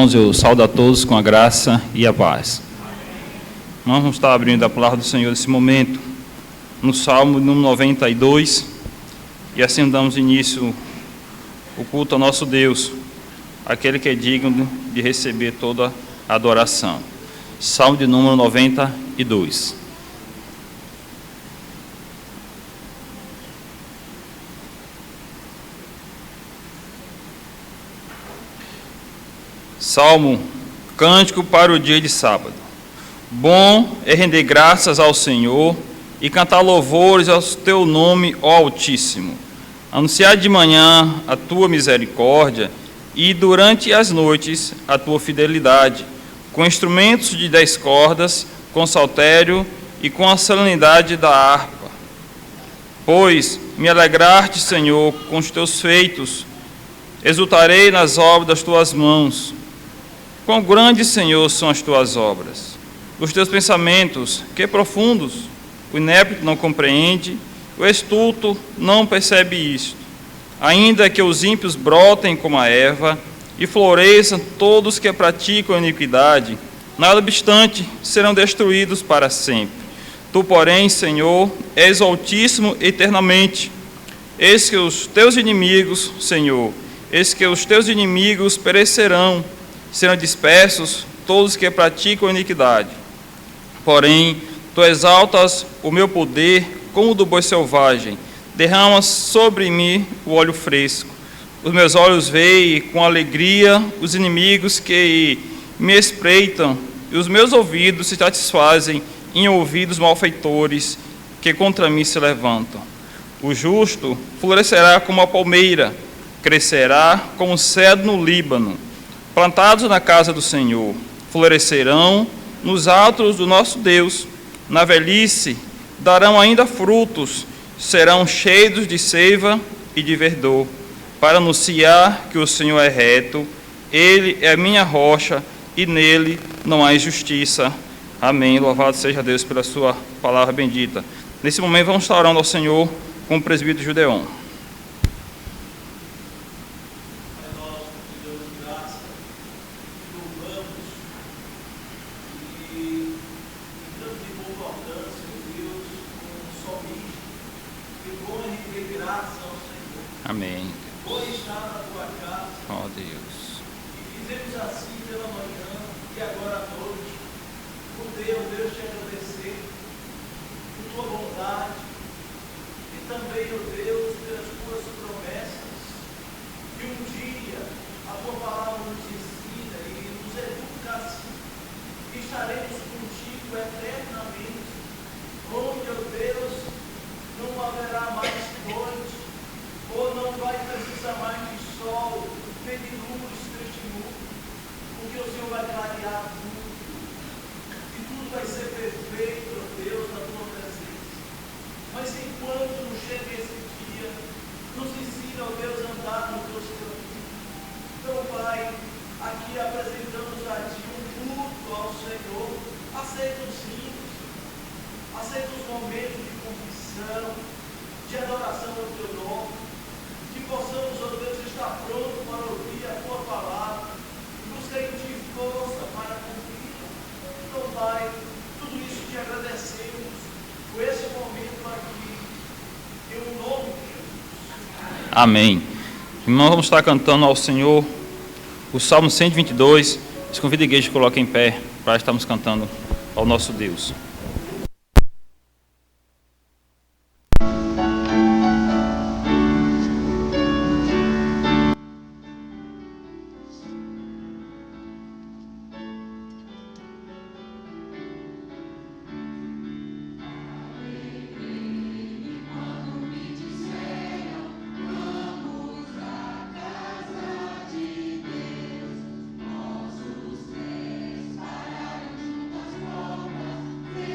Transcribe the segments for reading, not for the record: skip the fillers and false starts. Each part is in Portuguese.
Irmãos, eu saúdo a todos com a graça e a paz. Nós vamos estar abrindo a palavra do Senhor nesse momento, no Salmo número 92, e assim damos início o culto ao nosso Deus, aquele que é digno de receber toda a adoração. Salmo de número 92. Salmo, cântico para o dia de sábado. Bom é render graças ao Senhor e cantar louvores ao teu nome, ó Altíssimo. Anunciar de manhã a tua misericórdia e durante as noites a tua fidelidade, com instrumentos de 10 cordas, com saltério e com a solenidade da harpa. Pois me alegraste, Senhor, com os teus feitos, exultarei nas obras das tuas mãos. Quão grandes, Senhor, são as tuas obras! Os teus pensamentos, que profundos! O inepto não compreende, o estulto não percebe isto. Ainda que os ímpios brotem como a erva e floresçam todos que praticam a iniquidade, nada obstante serão destruídos para sempre. Tu, porém, Senhor, és o Altíssimo eternamente. Eis que os teus inimigos, Senhor, eis que os teus inimigos perecerão, serão dispersos todos que praticam a iniquidade. Porém, tu exaltas o meu poder como o do boi selvagem, derramas sobre mim o óleo fresco. Os meus olhos veem com alegria os inimigos que me espreitam, e os meus ouvidos se satisfazem em ouvir os malfeitores que contra mim se levantam. O justo florescerá como a palmeira, crescerá como o cedro no Líbano. Plantados na casa do Senhor, florescerão nos atos do nosso Deus. Na velhice darão ainda frutos, serão cheios de seiva e de verdor, para anunciar que o Senhor é reto, Ele é minha rocha e nele não há injustiça. Amém. Louvado seja Deus pela sua palavra bendita. Nesse momento vamos estar orando ao Senhor com o presbítero Judeon. Amém. Hoje está na tua casa. Ó Deus. E fizemos assim pela manhã e agora à noite. Por Deus te agradecer por tua bondade e também, ó Deus, pelas tuas promessas. Que um dia a tua palavra nos ensina e nos educa assim. Que estaremos contigo eternamente, onde, ó Deus, não haverá mais noite, ou não vai precisar mais de sol, nem de luz neste mundo, porque o Senhor vai clarear tudo, e tudo vai ser perfeito, ó Deus, na tua presença. Mas enquanto não chega esse dia, nos ensina, ó Deus, a andar nos teus caminhos. Então, Pai, aqui apresentamos a Ti um culto ao Senhor. Aceita os hinos, aceita os momentos de confissão, de adoração ao Teu nome. Que possamos, ó Deus, estar pronto para ouvir a Tua palavra, buscar em Ti força para cumprir. Então, Pai, tudo isso te agradecemos por esse momento aqui, em nome de Jesus. Amém. Irmãos, vamos estar cantando ao Senhor o Salmo 122. Eu convido a igreja a colocar em pé para estarmos cantando ao nosso Deus. Para juntas formas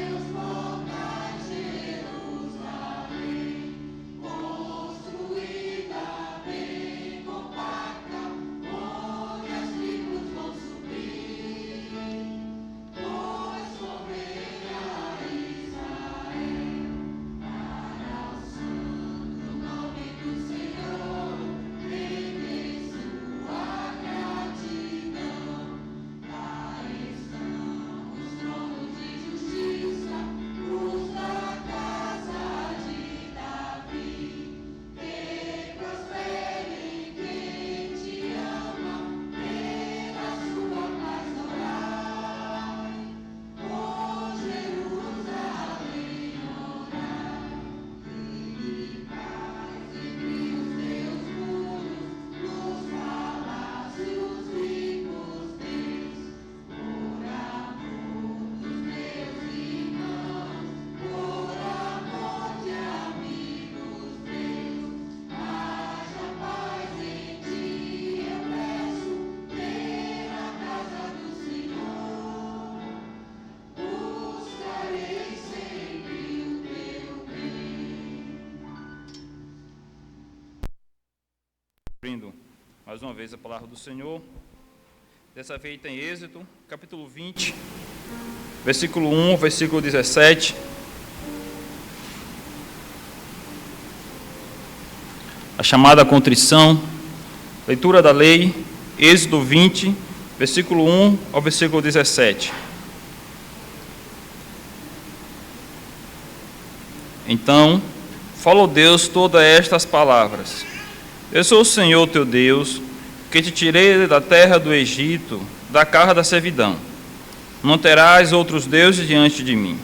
Abrindo mais uma vez a palavra do Senhor, dessa vez tem Êxodo, capítulo 20, versículo 1, versículo 17. A chamada contrição, leitura da lei, Êxodo 20, versículo 1 ao versículo 17. Então, falou Deus todas estas palavras: Eu sou o Senhor teu Deus, que te tirei da terra do Egito, da casa da servidão. Não terás outros deuses diante de mim.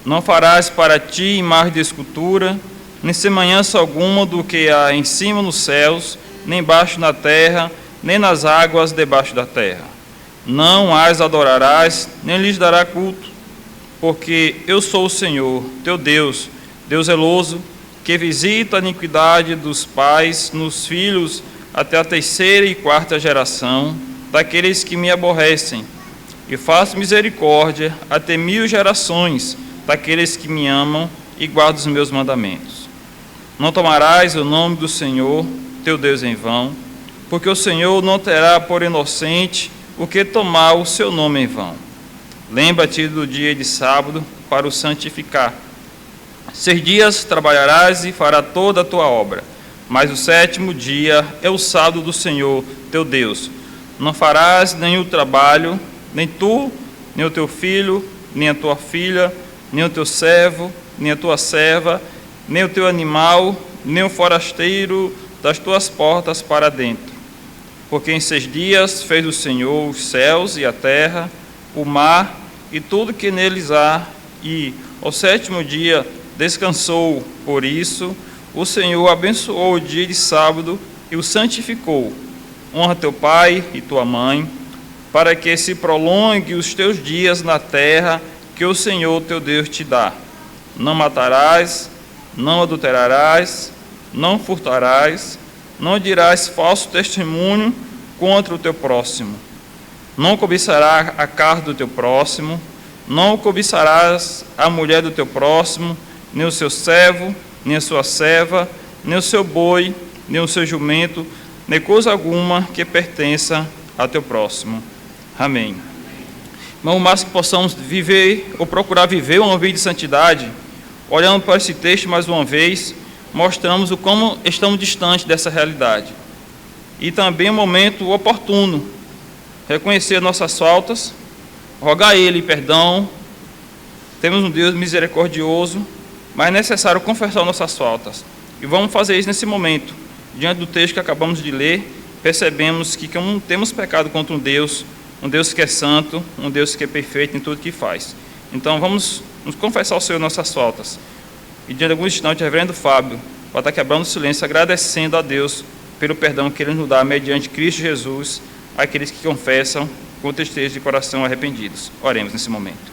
Não farás para ti imagem de escultura, nem semelhança alguma do que há em cima nos céus, nem embaixo na terra, nem nas águas debaixo da terra. Não as adorarás, nem lhes dará culto, porque eu sou o Senhor, teu Deus, Deus zeloso, que visita a iniquidade dos pais nos filhos até a terceira e quarta geração daqueles que me aborrecem, e faço misericórdia até 1000 gerações daqueles que me amam e guardam os meus mandamentos. Não tomarás o nome do Senhor, teu Deus, em vão, porque o Senhor não terá por inocente o que tomar o seu nome em vão. Lembra-te do dia de sábado para o santificar. 6 dias trabalharás e fará toda a tua obra, mas o 7º dia é o sábado do Senhor, teu Deus. Não farás nenhum trabalho, nem tu, nem o teu filho, nem a tua filha, nem o teu servo, nem a tua serva, nem o teu animal, nem o forasteiro das tuas portas para dentro. Porque em 6 dias fez o Senhor os céus e a terra, o mar e tudo que neles há, e ao 7º dia descansou. Por isso o Senhor abençoou o dia de sábado e o santificou. Honra teu pai e tua mãe, para que se prolongue os teus dias na terra que o Senhor teu Deus te dá. Não matarás, não adulterarás, não furtarás, não dirás falso testemunho contra o teu próximo. Não cobiçarás a casa do teu próximo, não cobiçarás a mulher do teu próximo, nem o seu servo, nem a sua serva, nem o seu boi, nem o seu jumento, nem coisa alguma que pertença ao teu próximo. Amém. Irmão, mas que possamos viver, ou procurar viver uma vida de santidade, olhando para esse texto mais uma vez, mostramos o como estamos distantes dessa realidade. E também um momento oportuno, reconhecer nossas faltas, rogar a Ele perdão. Temos um Deus misericordioso, mas é necessário confessar nossas faltas. E vamos fazer isso nesse momento. Diante do texto que acabamos de ler, percebemos que não temos pecado contra um Deus que é santo, um Deus que é perfeito em tudo que faz. Então vamos nos confessar ao Senhor nossas faltas. E diante de alguns instantes, o reverendo Fábio vai estar quebrando o silêncio, agradecendo a Deus pelo perdão que Ele nos dá mediante Cristo Jesus, àqueles que confessam com tristeza de coração arrependidos. Oremos nesse momento.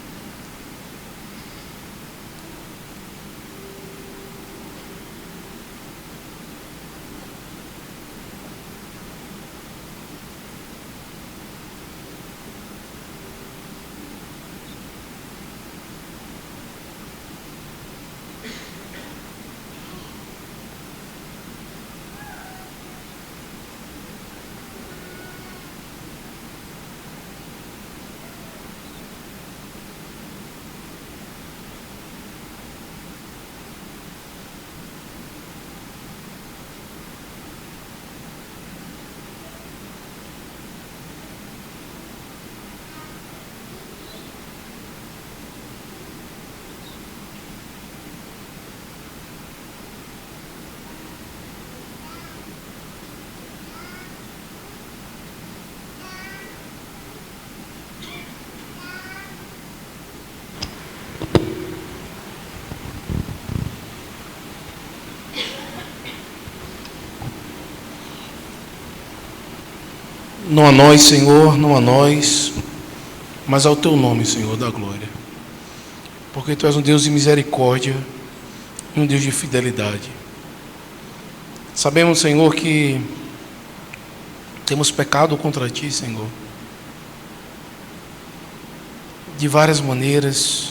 Não a nós, Senhor, não a nós, mas ao Teu nome, Senhor, da glória. Porque Tu és um Deus de misericórdia e um Deus de fidelidade. Sabemos, Senhor, que temos pecado contra Ti, Senhor, de várias maneiras,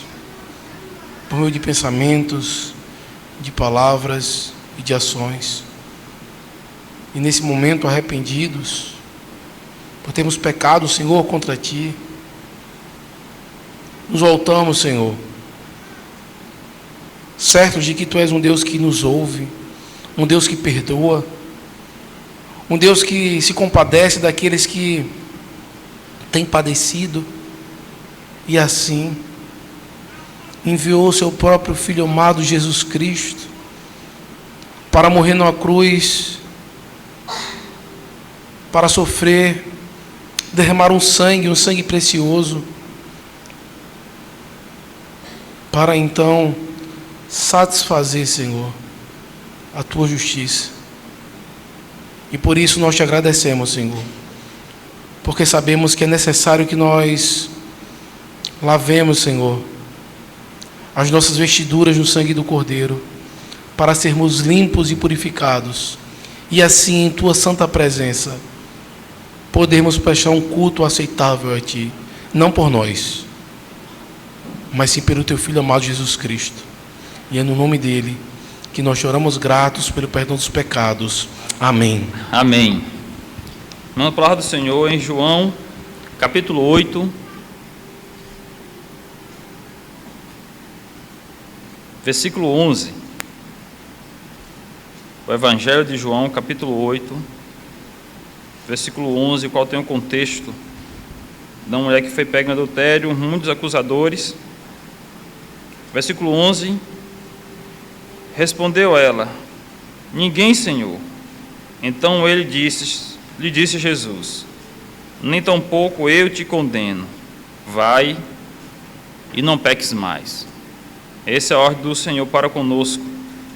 por meio de pensamentos, de palavras e de ações. e nesse momento arrependidos, por termos pecado, Senhor, contra Ti, nos voltamos, Senhor, certos de que Tu és um Deus que nos ouve, um Deus que perdoa, um Deus que se compadece daqueles que têm padecido, e assim enviou o Seu próprio Filho amado Jesus Cristo para morrer numa cruz, para sofrer, derramar um sangue precioso, para então satisfazer, Senhor, a Tua justiça. E por isso nós Te agradecemos, Senhor, porque sabemos que é necessário que nós lavemos, Senhor, as nossas vestiduras no sangue do Cordeiro, para sermos limpos e purificados, e assim em Tua santa presença podermos prestar um culto aceitável a Ti, não por nós, mas sim pelo Teu Filho amado Jesus Cristo. E é no nome dEle que nós choramos gratos pelo perdão dos pecados. Amém. Amém. Na palavra do Senhor em João, capítulo 8, versículo 11. O Evangelho de João, capítulo 8, versículo 11, qual tem o contexto da mulher que foi pega em adultério, muitos acusadores. Versículo 11, respondeu ela: ninguém, Senhor. Então lhe disse Jesus: nem tampouco eu te condeno, vai e não peques mais. Essa é a ordem do Senhor para conosco.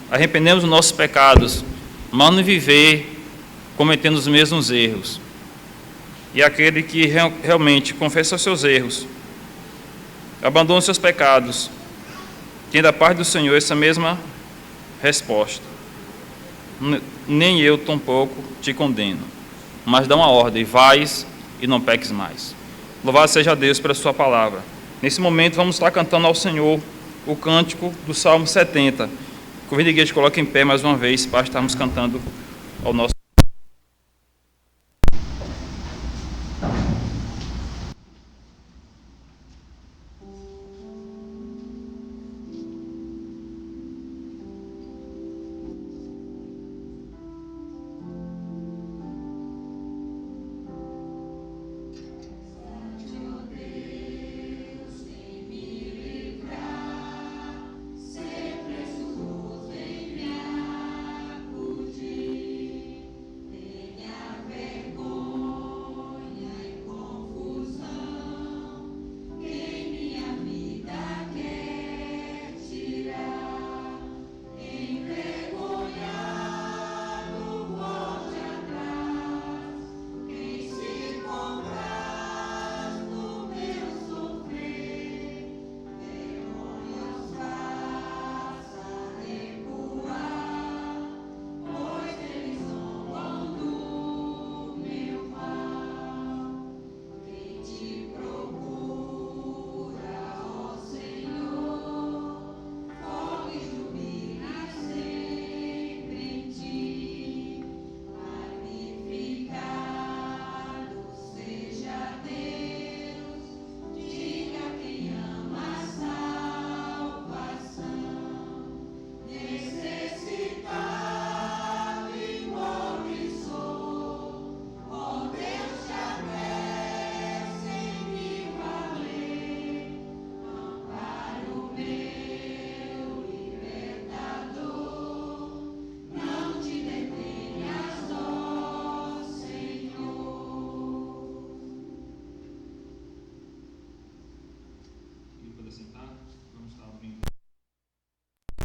Arrependemos dos nossos pecados, mas não viver cometendo os mesmos erros. E aquele que realmente confessa os seus erros, abandona os seus pecados, tem da parte do Senhor essa mesma resposta: nem eu tampouco te condeno, mas dá uma ordem: vais e não peques mais. Louvado seja Deus pela sua palavra. Nesse momento vamos estar cantando ao Senhor o cântico do Salmo 70. Convido a igreja, coloque em pé mais uma vez para estarmos cantando ao nosso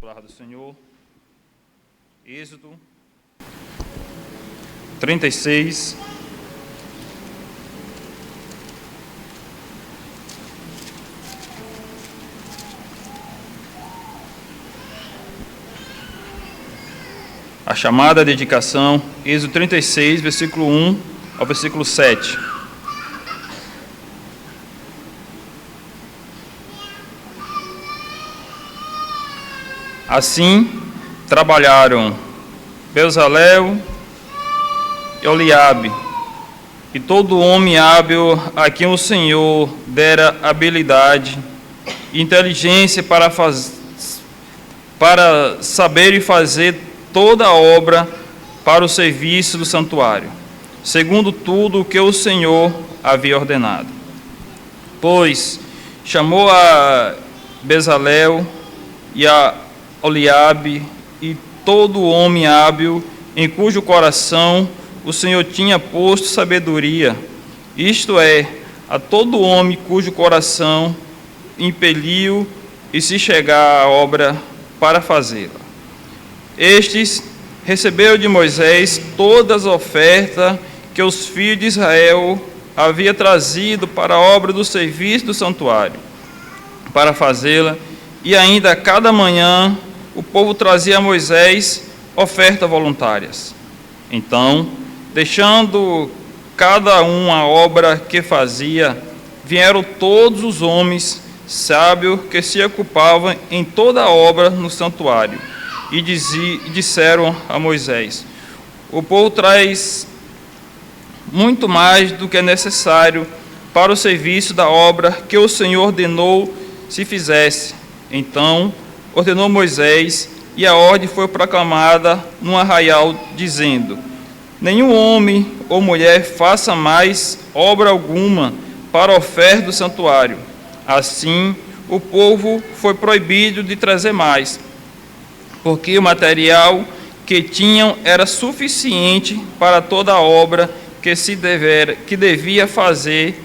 palavra do Senhor. Êxodo 36. A chamada, a dedicação, Êxodo 36, versículo 1 ao versículo 7. Assim trabalharam Bezalel e Oliabe, e todo homem hábil a quem o Senhor dera habilidade e inteligência para saber e fazer toda a obra para o serviço do santuário, segundo tudo o que o Senhor havia ordenado. Pois chamou a Bezalel e a Oliabe e todo homem hábil em cujo coração o Senhor tinha posto sabedoria, isto é, a todo homem cujo coração impeliu e se chegar à obra para fazê-la. Estes recebeu de Moisés todas as ofertas que os filhos de Israel havia trazido para a obra do serviço do santuário, para fazê-la, e ainda cada manhã o povo trazia a Moisés ofertas voluntárias. Então, deixando cada um a obra que fazia, vieram todos os homens sábios que se ocupavam em toda a obra no santuário, e disseram a Moisés: o povo traz muito mais do que é necessário para o serviço da obra que o Senhor ordenou se fizesse. Então ordenou Moisés, e a ordem foi proclamada num arraial, dizendo: nenhum homem ou mulher faça mais obra alguma para a oferta do santuário. Assim, o povo foi proibido de trazer mais, porque o material que tinham era suficiente para toda a obra que devia fazer,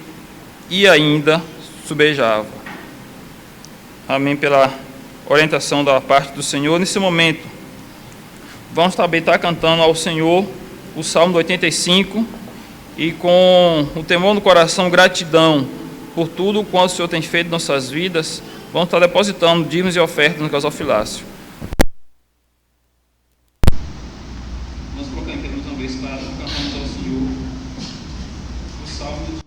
e ainda sobejava. Amém, pela orientação da parte do Senhor. Nesse momento, vamos também estar cantando ao Senhor o Salmo 85, e com o temor no coração, gratidão por tudo quanto o Senhor tem feito em nossas vidas, vamos estar depositando dízimos e ofertas no gasofilácio. Vamos colocar em pé uma vez para cantarmos ao Senhor o Salmo 85.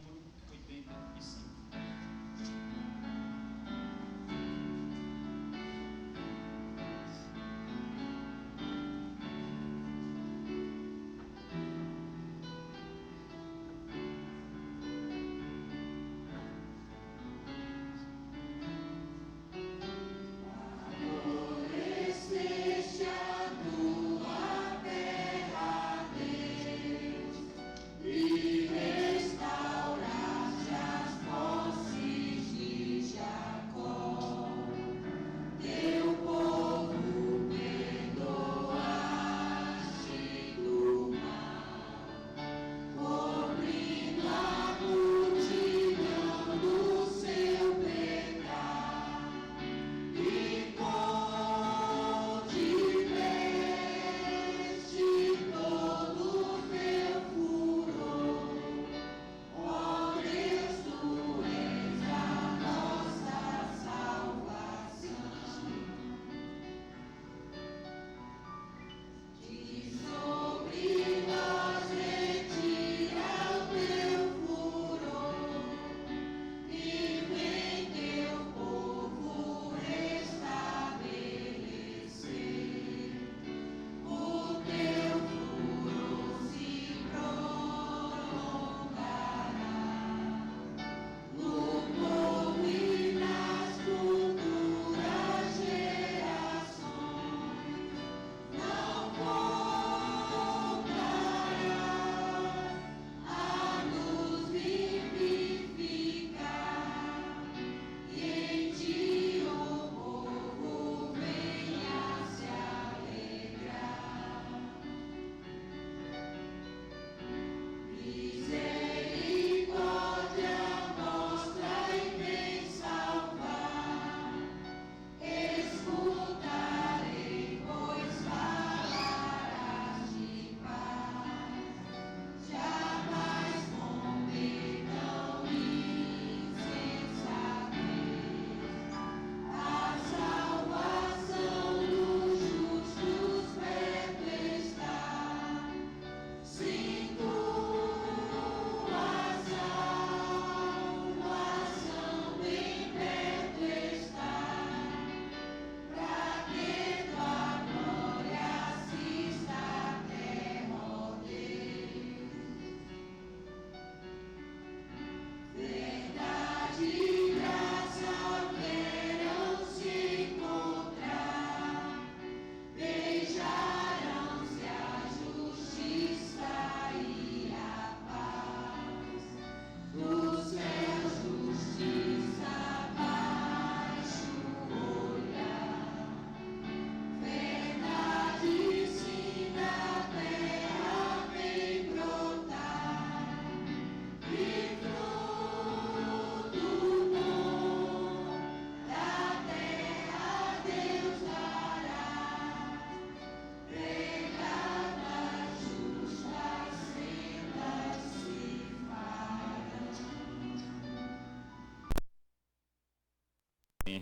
E restaura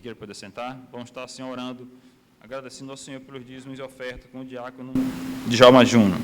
queira poder sentar. Vamos estar assim orando, agradecendo ao Senhor pelos dízimos e ofertas com o diácono Djalma Júnior.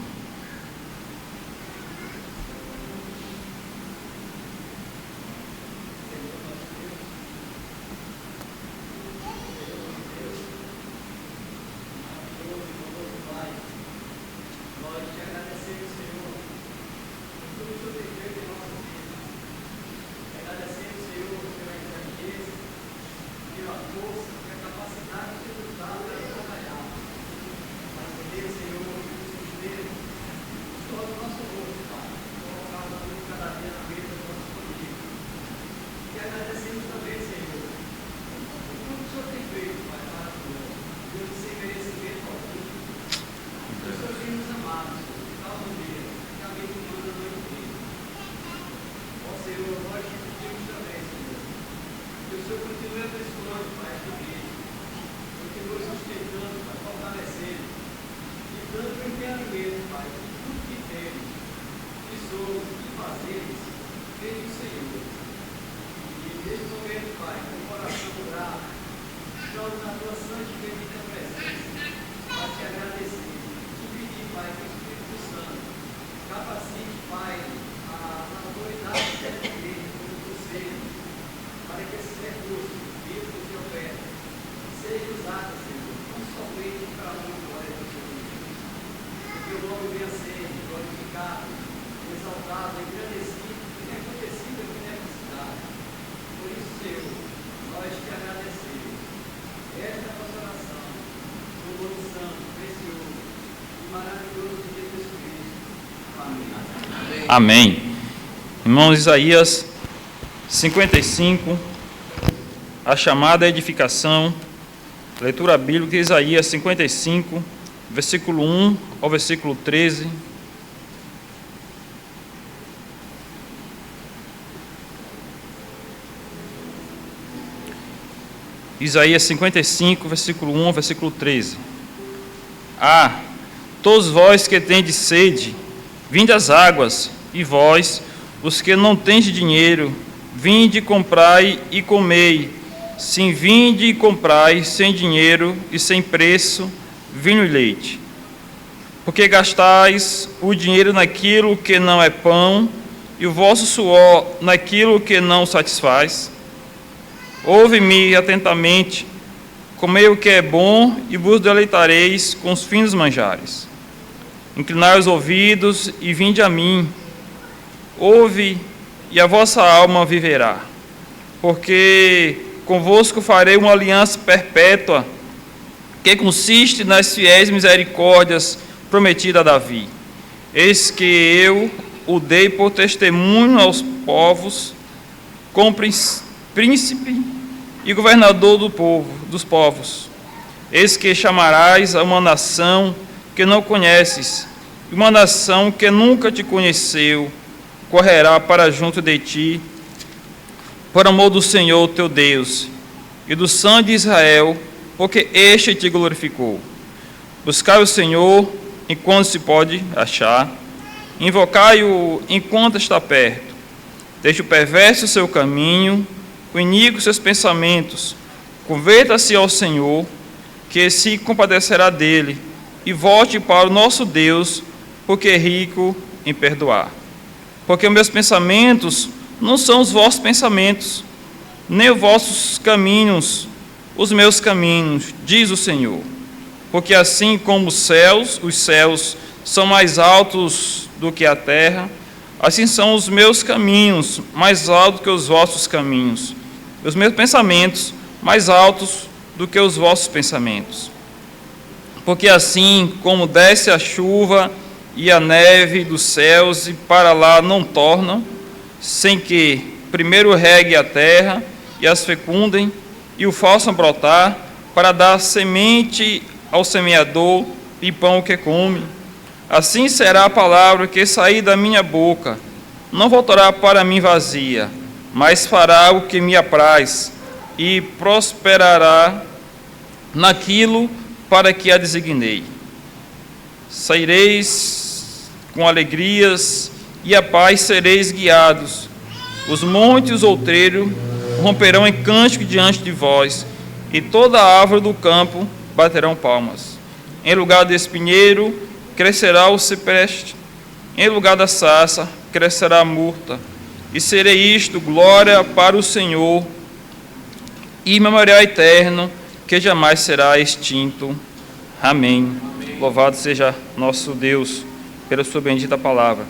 Amém. Irmãos, Isaías 55, a chamada edificação, leitura bíblica de Isaías 55, versículo 1 ao versículo 13. Isaías 55, versículo 1 ao versículo 13. Ah, todos vós que tendes sede, vinde às águas, e vós, os que não tendes dinheiro, vinde, comprai e comei. Sim, vinde e comprai sem dinheiro e sem preço vinho e leite. Porque gastais o dinheiro naquilo que não é pão, e o vosso suor naquilo que não satisfaz. Ouve-me atentamente, comei o que é bom, e vos deleitareis com os finos manjares. Inclinai os ouvidos e vinde a mim. Ouve, e a vossa alma viverá. Porque convosco farei uma aliança perpétua, que consiste nas fiéis misericórdias prometidas a Davi. Eis que eu o dei por testemunho aos povos, como príncipe e governador dos povos. Eis que chamarás a uma nação que não conheces, e uma nação que nunca te conheceu, correrá para junto de ti, por amor do Senhor teu Deus, e do sangue de Israel, porque este te glorificou. Buscai o Senhor enquanto se pode achar, invocai-o enquanto está perto. Deixe o perverso o seu caminho, o iníquo seus pensamentos, converta-se ao Senhor, que se compadecerá dele, e volte para o nosso Deus, porque é rico em perdoar. Porque os meus pensamentos não são os vossos pensamentos, nem os vossos caminhos, os meus caminhos, diz o Senhor. Porque assim como os céus são mais altos do que a terra, assim são os meus caminhos mais altos que os vossos caminhos, os meus pensamentos mais altos do que os vossos pensamentos. Porque assim como desce a chuva e a neve dos céus e para lá não tornam, sem que primeiro regue a terra e as fecundem e o façam brotar, para dar semente ao semeador e pão que come. Assim será a palavra que sair da minha boca, não voltará para mim vazia, mas fará o que me apraz e prosperará naquilo para que a designei. Saireis com alegrias e a paz sereis guiados. Os montes e os outreiros romperão em cântico diante de vós, e toda a árvore do campo baterão palmas. Em lugar do espinheiro crescerá o cipreste, em lugar da sarça crescerá a murta, e serei isto glória para o Senhor, e memorial eterno, que jamais será extinto. Amém. Louvado seja nosso Deus pela sua bendita palavra.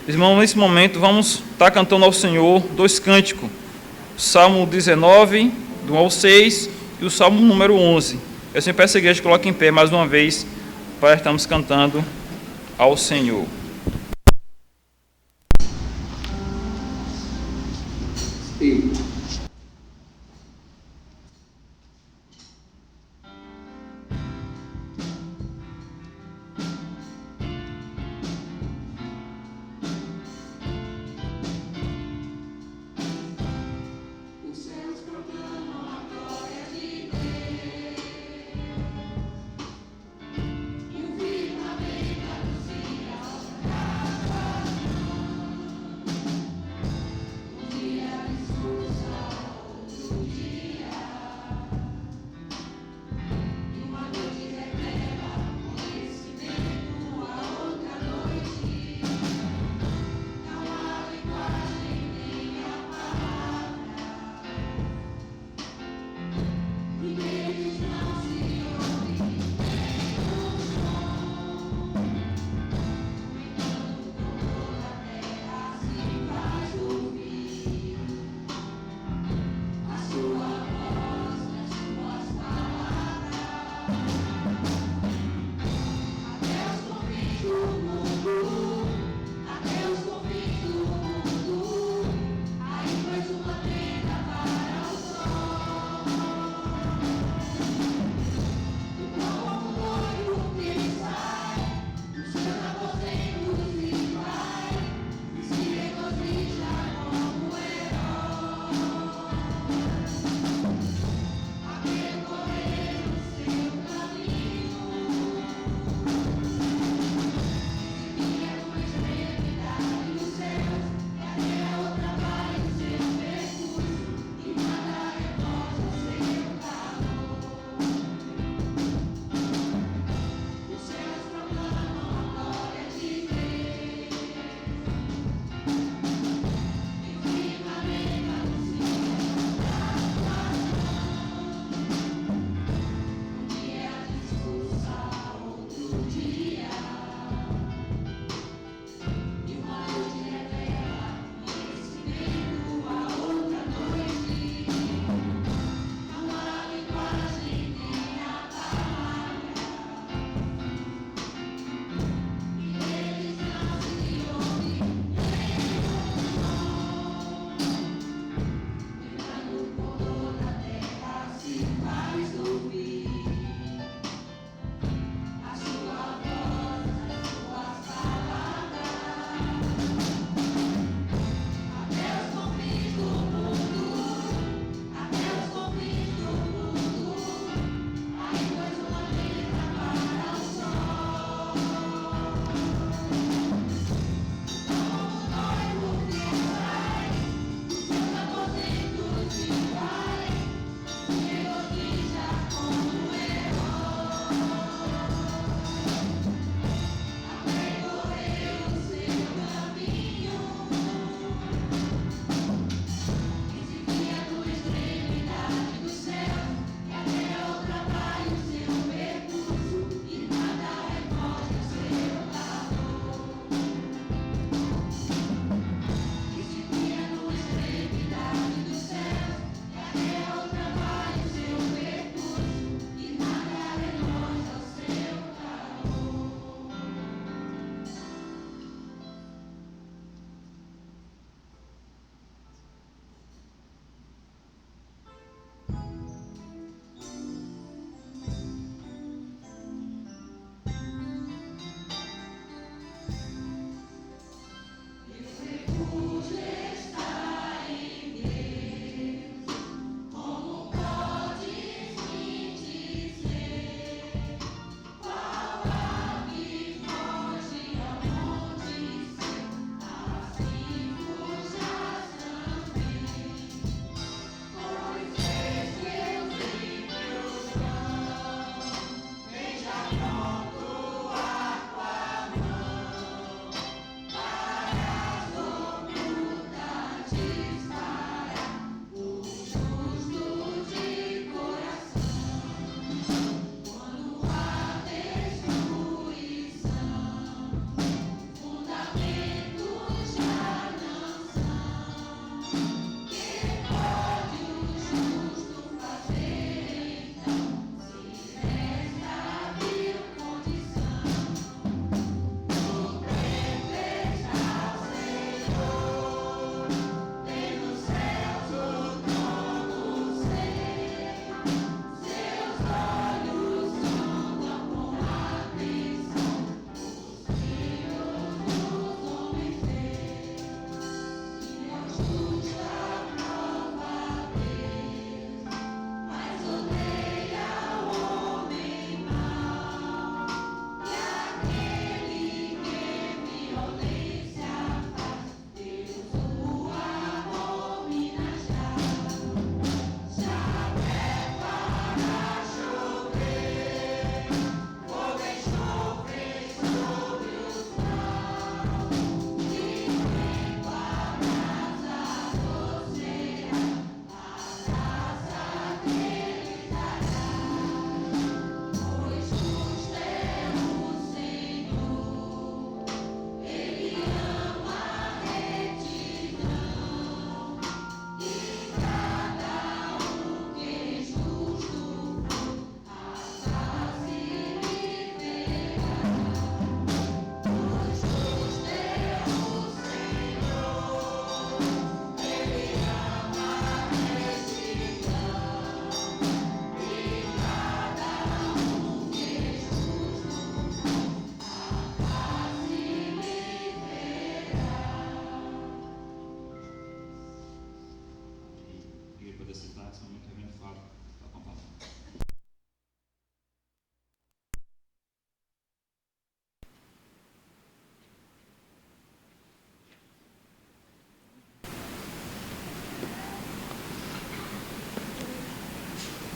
Irmãos, nesse momento vamos estar cantando ao Senhor 2 cânticos. O Salmo 19, do 1 ao 6, e o Salmo número 11. Eu sempre peço a igreja que coloque em pé mais uma vez, para estarmos cantando ao Senhor.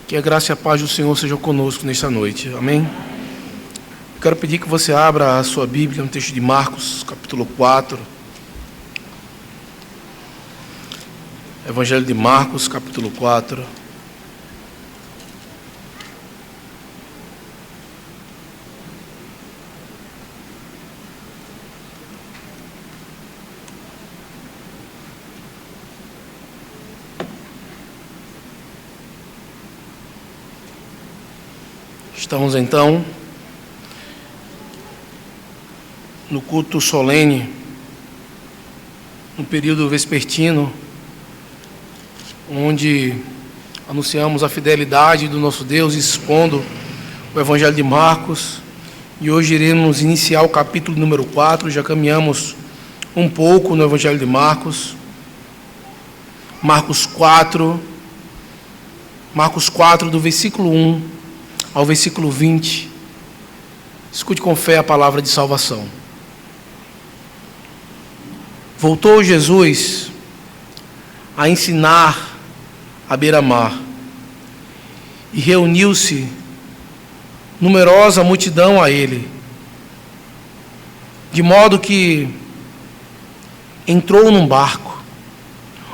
Que a graça e a paz do Senhor sejam conosco nesta noite. Amém? Eu quero pedir que você abra a sua Bíblia no texto de Marcos, capítulo 4. Evangelho de Marcos, capítulo 4. Estamos então no culto solene, no período vespertino, onde anunciamos a fidelidade do nosso Deus, expondo o Evangelho de Marcos. E hoje iremos iniciar o capítulo número 4, já caminhamos um pouco no Evangelho de Marcos. Marcos 4, do versículo 1 ao versículo 20. Escute com fé a palavra de salvação. Voltou Jesus a ensinar à beira-mar, e reuniu-se numerosa multidão a ele, de modo que entrou num barco,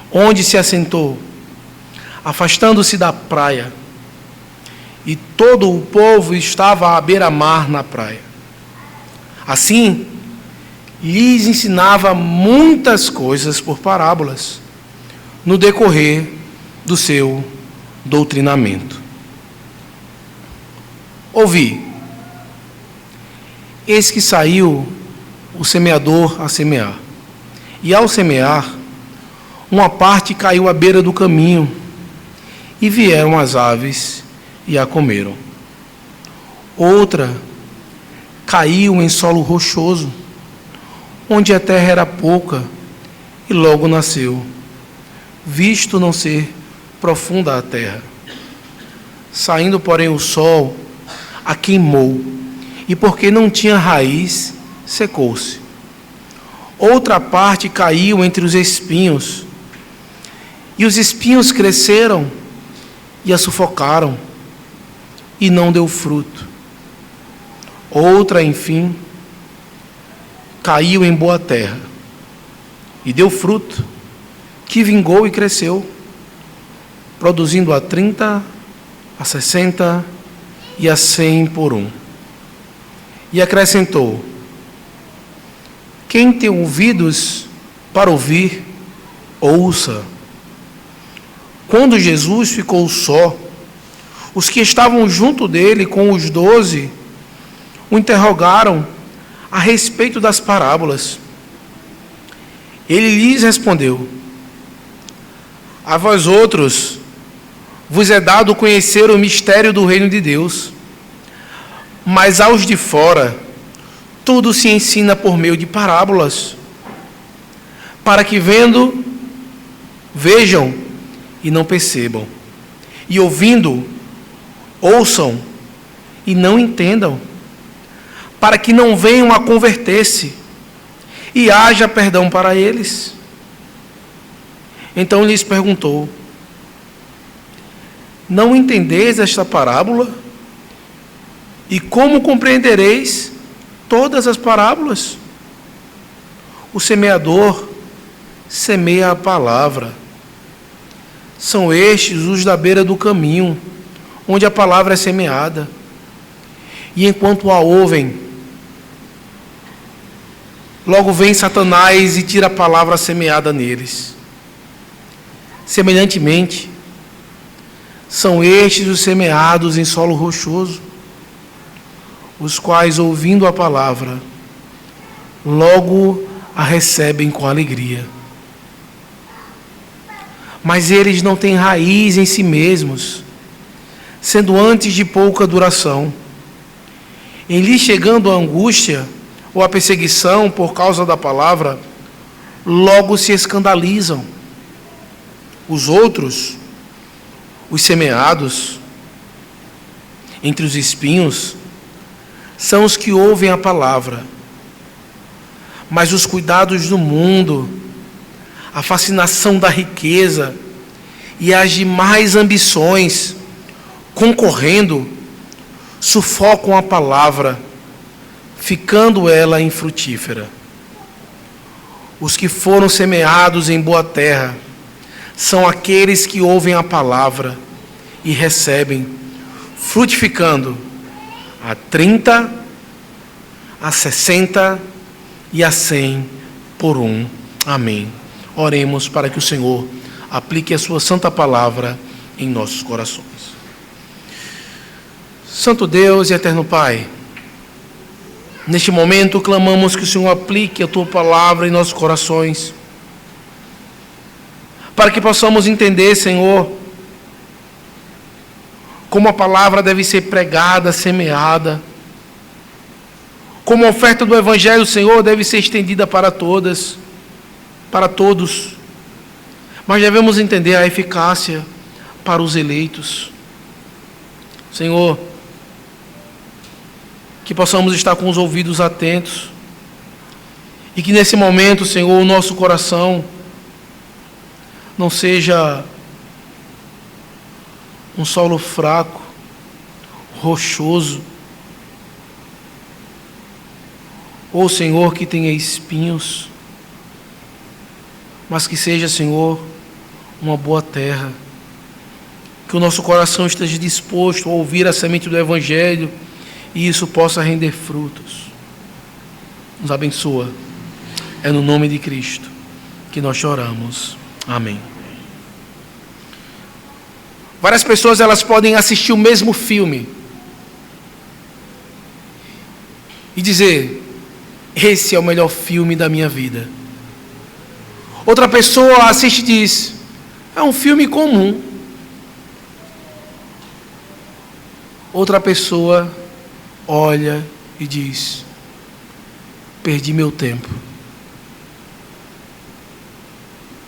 onde se assentou, afastando-se da praia, e todo o povo estava à beira-mar na praia. Assim, lhes ensinava muitas coisas por parábolas, no decorrer do seu doutrinamento. Ouvi: eis que saiu o semeador a semear, e ao semear, uma parte caiu à beira do caminho, e vieram as aves e a comeram. Outra caiu em solo rochoso, onde a terra era pouca, e logo nasceu, visto não ser profunda a terra. Saindo, porém, o sol a queimou, e porque não tinha raiz, secou-se. Outra parte caiu entre os espinhos, e os espinhos cresceram e a sufocaram, e não deu fruto. Outra, enfim, caiu em boa terra, e deu fruto, que vingou e cresceu, produzindo a 30, a 60 e a 100 por um. E acrescentou: quem tem ouvidos para ouvir, ouça. Quando Jesus ficou só, os que estavam junto dele com os 12 o interrogaram a respeito das parábolas. Ele lhes respondeu: a vós outros vos é dado conhecer o mistério do reino de Deus, mas aos de fora tudo se ensina por meio de parábolas, para que vendo, vejam e não percebam, e ouvindo, ouçam e não entendam, para que não venham a converter-se e haja perdão para eles. Então lhes perguntou: não entendeis esta parábola? E como compreendereis todas as parábolas? O semeador semeia a palavra. São estes os da beira do caminho, onde a palavra é semeada. E enquanto a ouvem, logo vem Satanás e tira a palavra semeada neles. Semelhantemente, são estes os semeados em solo rochoso, os quais, ouvindo a palavra, logo a recebem com alegria. Mas eles não têm raiz em si mesmos, sendo antes de pouca duração. Em lhes chegando a angústia ou a perseguição por causa da palavra, logo se escandalizam. Os outros, os semeados entre os espinhos, são os que ouvem a palavra, mas os cuidados do mundo, a fascinação da riqueza e as demais ambições concorrendo, sufocam a palavra, ficando ela infrutífera. Os que foram semeados em boa terra são aqueles que ouvem a palavra e recebem, frutificando a 30, a 60 e a 100 por um. Amém. Oremos para que o Senhor aplique a sua santa palavra em nossos corações. Santo Deus e eterno Pai, neste momento clamamos que o Senhor aplique a tua palavra em nossos corações, para que possamos entender, Senhor, como a palavra deve ser pregada, semeada, como a oferta do Evangelho, Senhor, deve ser estendida para todas, para todos, mas devemos entender a eficácia para os eleitos. Senhor, que possamos estar com os ouvidos atentos e que nesse momento, Senhor, o nosso coração não seja um solo fraco, rochoso, ou, Senhor, que tenha espinhos, mas que seja, Senhor, uma boa terra, que o nosso coração esteja disposto a ouvir a semente do Evangelho e isso possa render frutos. Nos abençoa. É no nome de Cristo que nós choramos. Amém. Várias pessoas elas podem assistir o mesmo filme e dizer: esse é o melhor filme da minha vida. Outra pessoa assiste e diz: é um filme comum. Outra pessoa olha e diz: perdi meu tempo.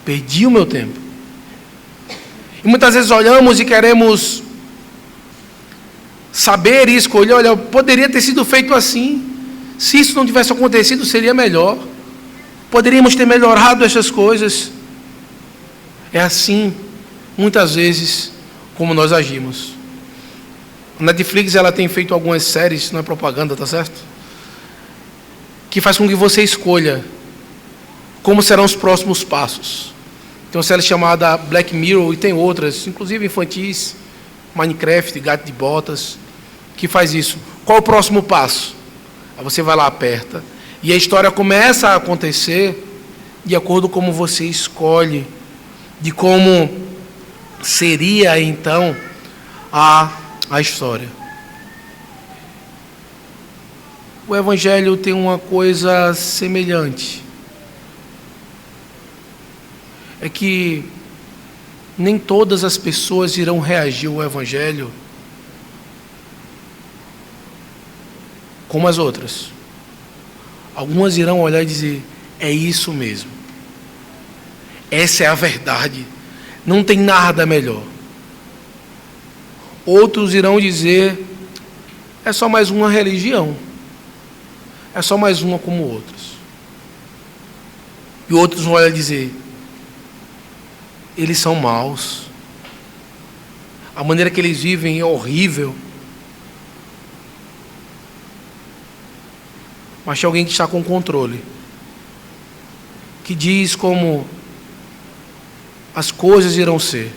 Perdi o meu tempo. E muitas vezes olhamos e queremos saber e escolher: olha, poderia ter sido feito assim. Se isso não tivesse acontecido, seria melhor. Poderíamos ter melhorado essas coisas. É assim, muitas vezes, como nós agimos. A Netflix ela tem feito algumas séries, não é propaganda, tá certo? Que faz com que você escolha como serão os próximos passos. Tem uma série chamada Black Mirror e tem outras, inclusive infantis, Minecraft, Gato de Botas, que faz isso. Qual o próximo passo? Aí você vai lá, aperta, e a história começa a acontecer de acordo com como você escolhe, de como seria então a história. O Evangelho tem uma coisa semelhante. É que nem todas as pessoas irão reagir ao Evangelho como as outras. Algumas irão olhar e dizer: é isso mesmo. Essa é a verdade. Não tem nada melhor. Outros irão dizer: é só mais uma religião. É só mais uma como outras. E outros vão olhar e dizer: eles são maus. A maneira que eles vivem é horrível. Mas tem alguém que está com controle, que diz como as coisas irão ser,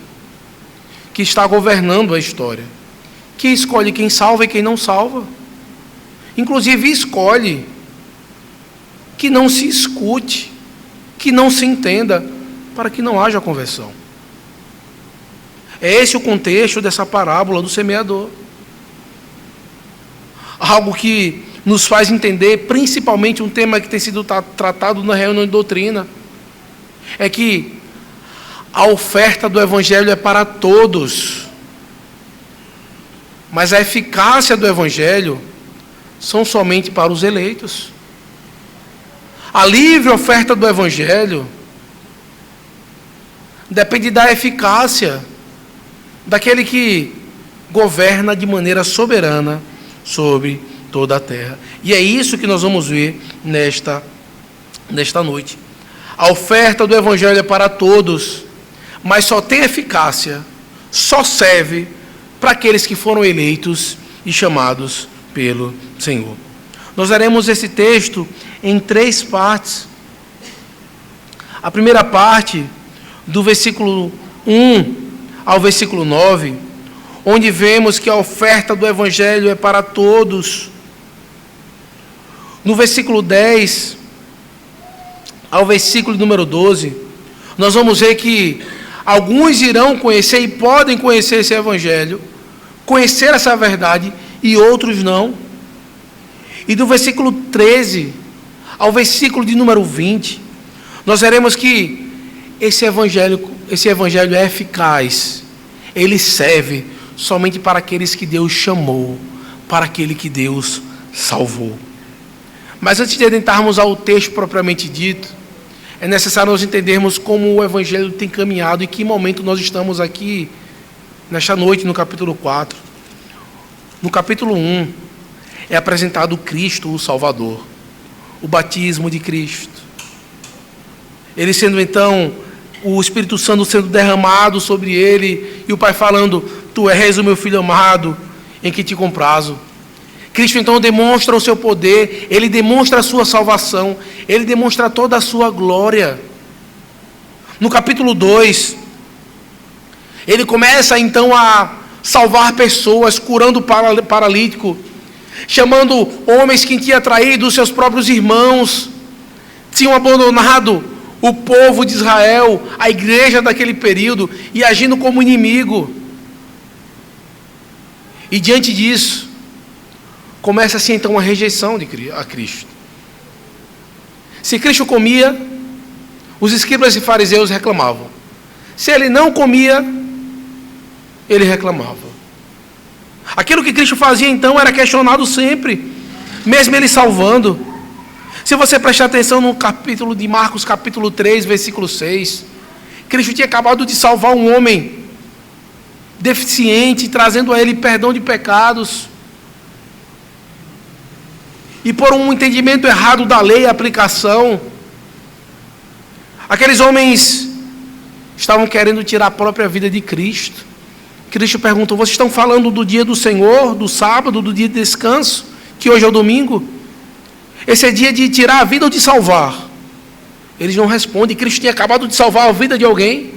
que está governando a história, que escolhe quem salva e quem não salva, inclusive escolhe que não se escute, que não se entenda, para que não haja conversão. É esse o contexto dessa parábola do semeador. Algo que nos faz entender, principalmente um tema que tem sido tratado na reunião de doutrina, é que a oferta do Evangelho é para todos, mas a eficácia do Evangelho são somente para os eleitos. A livre oferta do Evangelho depende da eficácia daquele que governa de maneira soberana sobre toda a terra. E é isso que nós vamos ver nesta noite. A oferta do Evangelho é para todos, mas só tem eficácia, só serve para aqueles que foram eleitos e chamados pelo Senhor. Nós veremos esse texto em 3 partes. A primeira parte, do versículo 1 ao versículo 9, onde vemos que a oferta do Evangelho é para todos. No versículo 10 ao versículo número 12, nós vamos ver que alguns irão conhecer e podem conhecer esse Evangelho, conhecer essa verdade, e outros não. E do versículo 13 ao versículo de número 20, nós veremos que esse evangelho é eficaz. Ele serve somente para aqueles que Deus chamou, para aquele que Deus salvou. Mas antes de adentrarmos ao texto propriamente dito, é necessário nós entendermos como o Evangelho tem caminhado e que momento nós estamos aqui, nesta noite, no capítulo 4. No capítulo 1, é apresentado Cristo, o Salvador, o batismo de Cristo. Ele sendo então, o Espírito Santo sendo derramado sobre ele, e o Pai falando: Tu és o meu Filho amado, em que te comprazo. Cristo então demonstra o seu poder, ele demonstra a sua salvação, ele demonstra toda a sua glória. No capítulo 2, ele começa então a salvar pessoas, curando o paralítico, chamando homens que tinham traído os seus próprios irmãos, tinham abandonado o povo de Israel, a igreja daquele período, e agindo como inimigo. E diante disso, começa-se então a rejeição a Cristo. Se Cristo comia, os escribas e fariseus reclamavam. Se ele não comia, ele reclamava. Aquilo que Cristo fazia então era questionado sempre, mesmo ele salvando. Se você prestar atenção no capítulo de Marcos, capítulo 3, versículo 6, Cristo tinha acabado de salvar um homem deficiente, trazendo a ele perdão de pecados. E por um entendimento errado da lei e aplicação, aqueles homens estavam querendo tirar a própria vida de Cristo. Cristo perguntou: vocês estão falando do dia do Senhor, do sábado, do dia de descanso, que hoje é o domingo? Esse é dia de tirar a vida ou de salvar? Eles não respondem. Cristo tinha acabado de salvar a vida de alguém.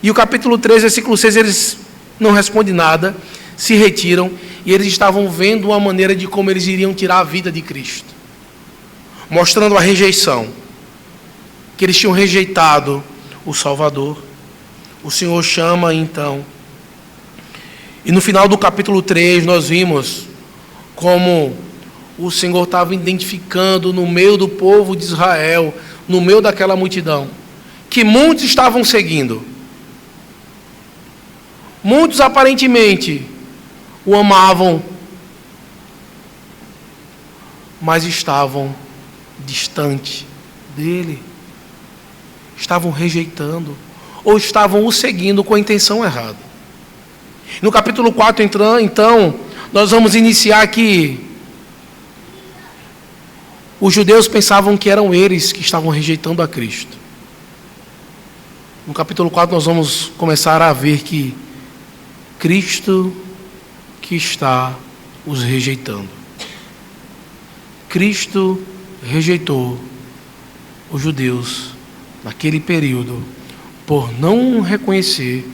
E o capítulo 3, versículo 6, eles não respondem nada, se retiram, e eles estavam vendo uma maneira de como eles iriam tirar a vida de Cristo, mostrando a rejeição, que eles tinham rejeitado o Salvador. O Senhor chama então, e no final do capítulo 3 nós vimos como o Senhor estava identificando no meio do povo de Israel, no meio daquela multidão, que muitos estavam seguindo. Muitos aparentemente o amavam, mas estavam distante dele, estavam rejeitando, ou estavam o seguindo com a intenção errada. No capítulo 4, então, nós vamos iniciar que os judeus pensavam que eram eles que estavam rejeitando a Cristo. No capítulo 4 nós vamos começar a ver que Cristo que está os rejeitando. Cristo rejeitou os judeus naquele período por não reconhecer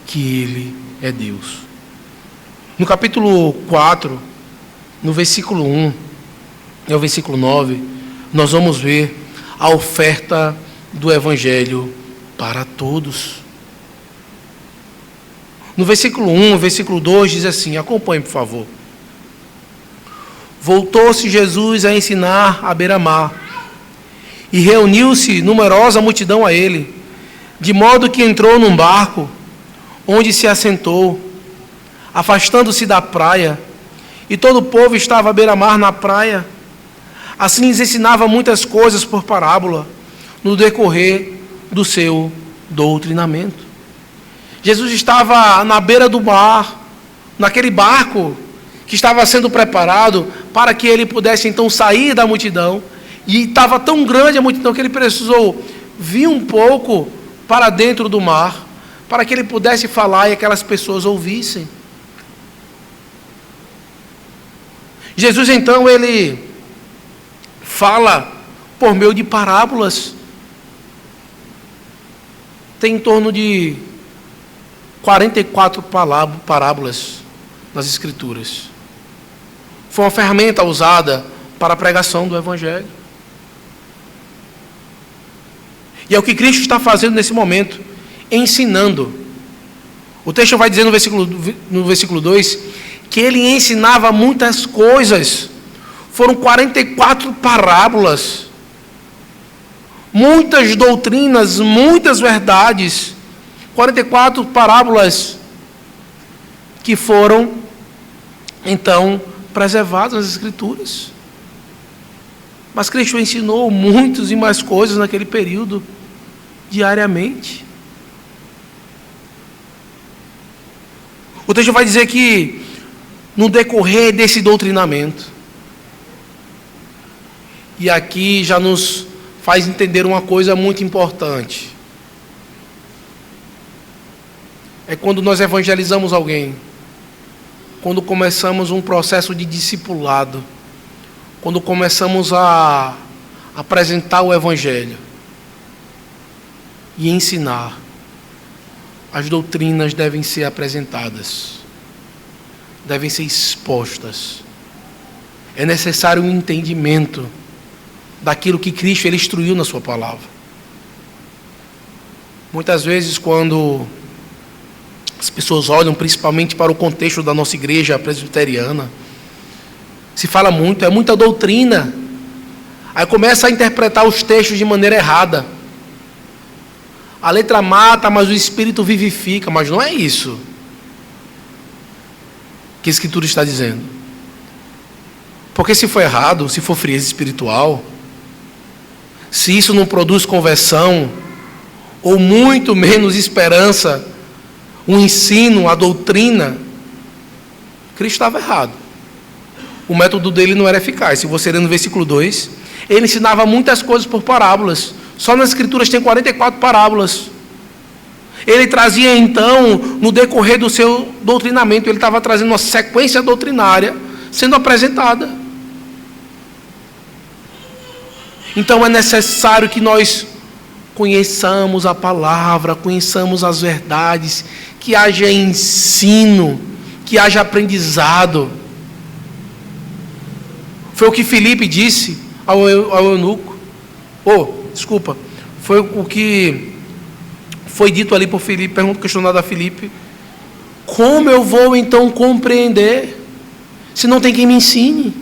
que Ele é Deus. No capítulo 4, no versículo 1 e ao versículo 9, nós vamos ver a oferta do Evangelho para todos. No versículo 1, versículo 2 diz assim, acompanhe por favor. Voltou-se Jesus a ensinar à beira-mar, e reuniu-se numerosa multidão a ele, de modo que entrou num barco, onde se assentou, afastando-se da praia, e todo o povo estava à beira-mar na praia. Assim lhes ensinava muitas coisas por parábola, no decorrer do seu doutrinamento. Jesus estava na beira do mar, naquele barco que estava sendo preparado para que ele pudesse então sair da multidão, e estava tão grande a multidão que ele precisou vir um pouco para dentro do mar, para que ele pudesse falar e aquelas pessoas ouvissem. Jesus, então, ele fala por meio de parábolas. Tem em torno de 44 parábolas nas Escrituras. Foi uma ferramenta usada para a pregação do Evangelho. E é o que Cristo está fazendo nesse momento, ensinando. O texto vai dizer no versículo 2, que ele ensinava muitas coisas. Foram 44 parábolas. Muitas doutrinas, muitas verdades. 44 parábolas que foram, então, preservadas nas Escrituras. Mas Cristo ensinou muitas e mais coisas naquele período, diariamente. O texto vai dizer que, no decorrer desse doutrinamento, e aqui já nos faz entender uma coisa muito importante. É quando nós evangelizamos alguém, quando começamos um processo de discipulado, quando começamos a apresentar o Evangelho e ensinar, as doutrinas devem ser apresentadas, devem ser expostas. É necessário um entendimento daquilo que Cristo ele instruiu na sua palavra. Muitas vezes, quando as pessoas olham principalmente para o contexto da nossa igreja presbiteriana, se fala muito, é muita doutrina. Aí começa a interpretar os textos de maneira errada. A letra mata, mas o Espírito vivifica. Mas não é isso que a Escritura está dizendo. Porque se for errado, se for frieza espiritual, se isso não produz conversão, ou muito menos esperança, o ensino, a doutrina, Cristo estava errado. O método dele não era eficaz. Se você ler no versículo 2, ele ensinava muitas coisas por parábolas. Só nas Escrituras tem 44 parábolas. Ele trazia então, no decorrer do seu doutrinamento, ele estava trazendo uma sequência doutrinária sendo apresentada. Então é necessário que nós conheçamos a palavra, conheçamos as verdades, que haja ensino, que haja aprendizado. Foi o que Filipe disse ao eunuco. Foi o que foi dito ali por Filipe, pergunta questionada a Filipe. Como eu vou então compreender, se não tem quem me ensine?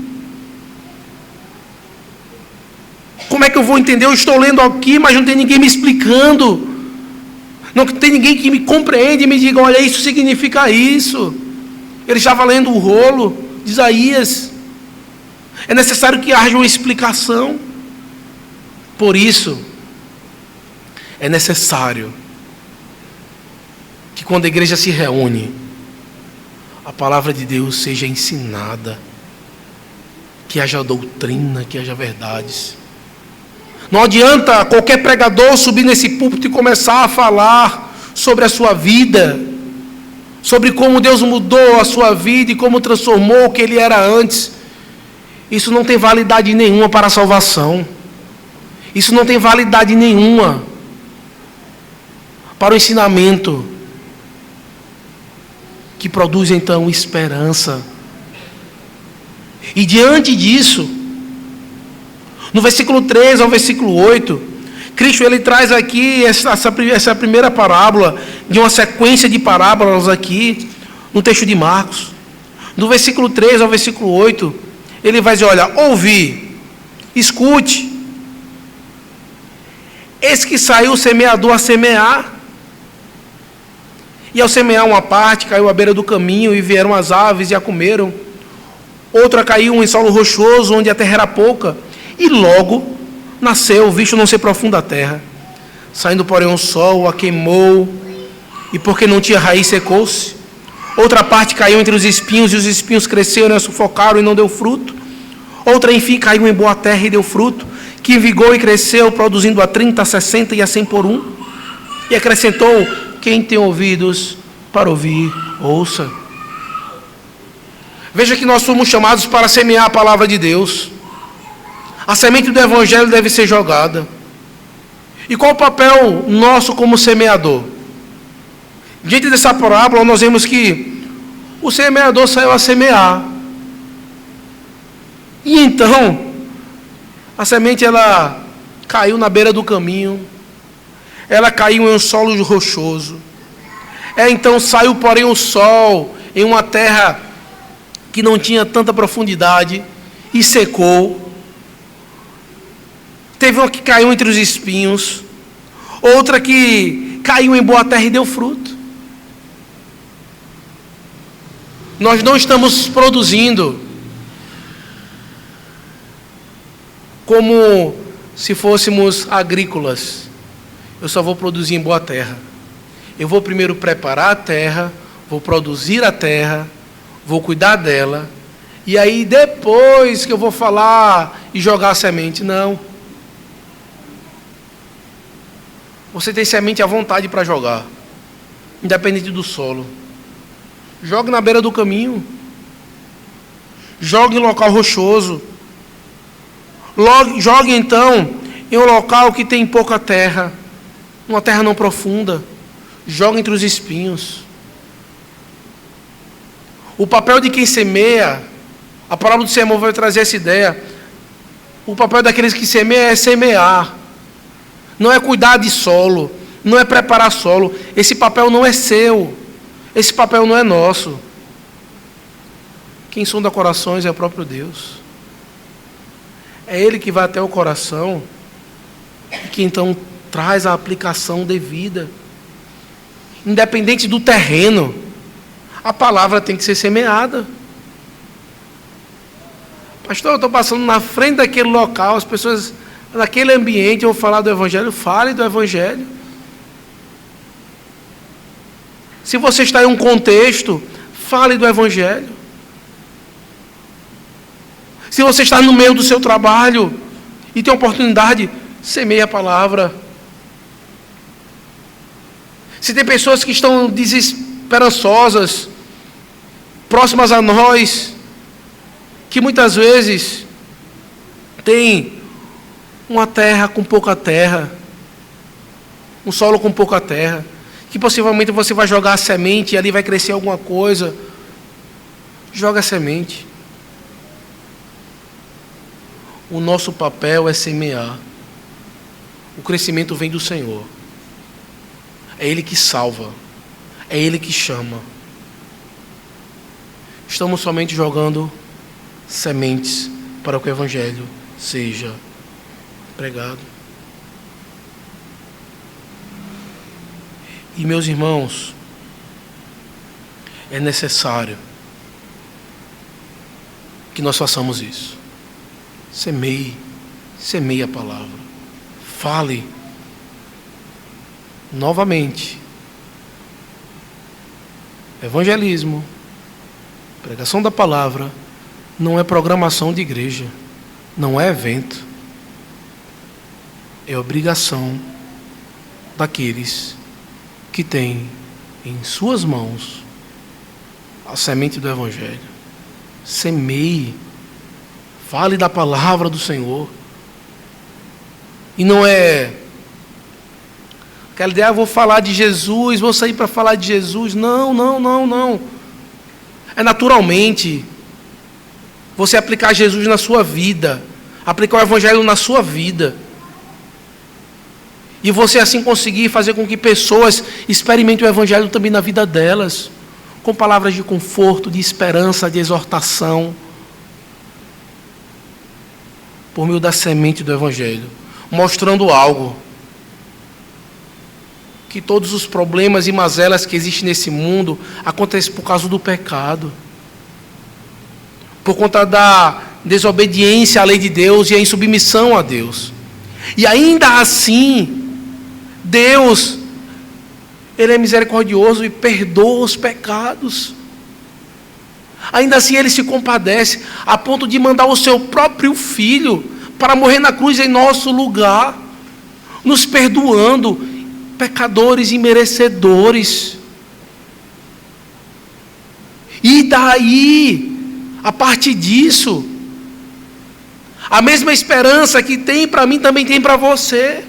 Como é que eu vou entender? Eu estou lendo aqui, mas não tem ninguém me explicando. Não tem ninguém que me compreende e me diga, olha, isso significa isso. Ele estava lendo o rolo de Isaías. É necessário que haja uma explicação. Por isso, é necessário que quando a igreja se reúne, a palavra de Deus seja ensinada, que haja doutrina, que haja verdades. Não adianta qualquer pregador subir nesse púlpito e começar a falar sobre a sua vida, sobre como Deus mudou a sua vida e como transformou o que ele era antes. Isso não tem validade nenhuma para a salvação. Isso não tem validade nenhuma para o ensinamento que produz então esperança. E diante disso, no versículo 3 ao versículo 8, Cristo ele traz aqui essa primeira parábola, de uma sequência de parábolas aqui, no texto de Marcos. Do versículo 3 ao versículo 8, ele vai dizer, olha, ouvi, escute. Eis que saiu o semeador a semear. E ao semear uma parte, caiu à beira do caminho, e vieram as aves e a comeram. Outra caiu em solo rochoso, onde a terra era pouca, e logo nasceu, visto não ser profunda a terra. Saindo, porém, o sol a queimou, e porque não tinha raiz, secou-se. Outra parte caiu entre os espinhos, e os espinhos cresceram e a sufocaram, e não deu fruto. Outra, enfim, caiu em boa terra e deu fruto, que vigou e cresceu, produzindo a 30, a 60 e a 100 por um. E acrescentou, quem tem ouvidos para ouvir, ouça. Veja que nós somos chamados para semear a palavra de Deus. A semente do Evangelho deve ser jogada. E qual o papel nosso como semeador? Diante dessa parábola, nós vemos que o semeador saiu a semear. E então, a semente ela caiu na beira do caminho. Ela caiu em um solo rochoso. Então saiu, porém, o sol em uma terra que não tinha tanta profundidade e secou. Teve uma que caiu entre os espinhos, outra que caiu em boa terra e deu fruto. Nós não estamos produzindo como se fôssemos agrícolas. Eu só vou produzir em boa terra. Eu vou primeiro preparar a terra, vou produzir a terra, vou cuidar dela, e aí depois que eu vou falar e jogar a semente. Não. Você tem semente à vontade para jogar, independente do solo. Jogue na beira do caminho. Jogue em local rochoso. Jogue então em um local que tem pouca terra, uma terra não profunda. Jogue entre os espinhos. O papel de quem semeia, a parábola do sermão vai trazer essa ideia. O papel daqueles que semeiam é semear. Não é cuidar de solo, não é preparar solo. Esse papel não é seu. Esse papel não é nosso. Quem sonda corações é o próprio Deus. É Ele que vai até o coração e que então traz a aplicação devida. Independente do terreno, a palavra tem que ser semeada. Pastor, eu estou passando na frente daquele local, as pessoas naquele ambiente, eu vou falar do Evangelho. Fale do Evangelho. Se você está em um contexto, fale do Evangelho. Se você está no meio do seu trabalho e tem oportunidade, semeie a palavra. Se tem pessoas que estão desesperançosas, próximas a nós, que muitas vezes têm uma terra com pouca terra, um solo com pouca terra, que possivelmente você vai jogar a semente e ali vai crescer alguma coisa. Joga a semente. O nosso papel é semear. O crescimento vem do Senhor. É Ele que salva. É Ele que chama. Estamos somente jogando sementes para que o Evangelho seja pregado. E meus irmãos, é necessário que nós façamos isso. Semeie a palavra. Fale novamente. Evangelismo, pregação da palavra, não é programação de igreja, não é evento. É obrigação daqueles que têm em suas mãos a semente do Evangelho. Semeie, fale da palavra do Senhor. E não é aquela ideia, vou falar de Jesus, vou sair para falar de Jesus. Não. É naturalmente você aplicar Jesus na sua vida, aplicar o Evangelho na sua vida. E você assim conseguir fazer com que pessoas experimentem o Evangelho também na vida delas, com palavras de conforto, de esperança, de exortação, por meio da semente do Evangelho, mostrando algo, que todos os problemas e mazelas que existem nesse mundo acontecem por causa do pecado, por conta da desobediência à lei de Deus e a insubmissão a Deus. E ainda assim, Deus, Ele é misericordioso e perdoa os pecados. Ainda assim Ele se compadece a ponto de mandar o seu próprio Filho para morrer na cruz em nosso lugar, nos perdoando, pecadores e merecedores. E daí A partir disso, a mesma esperança que tem para mim também tem para você.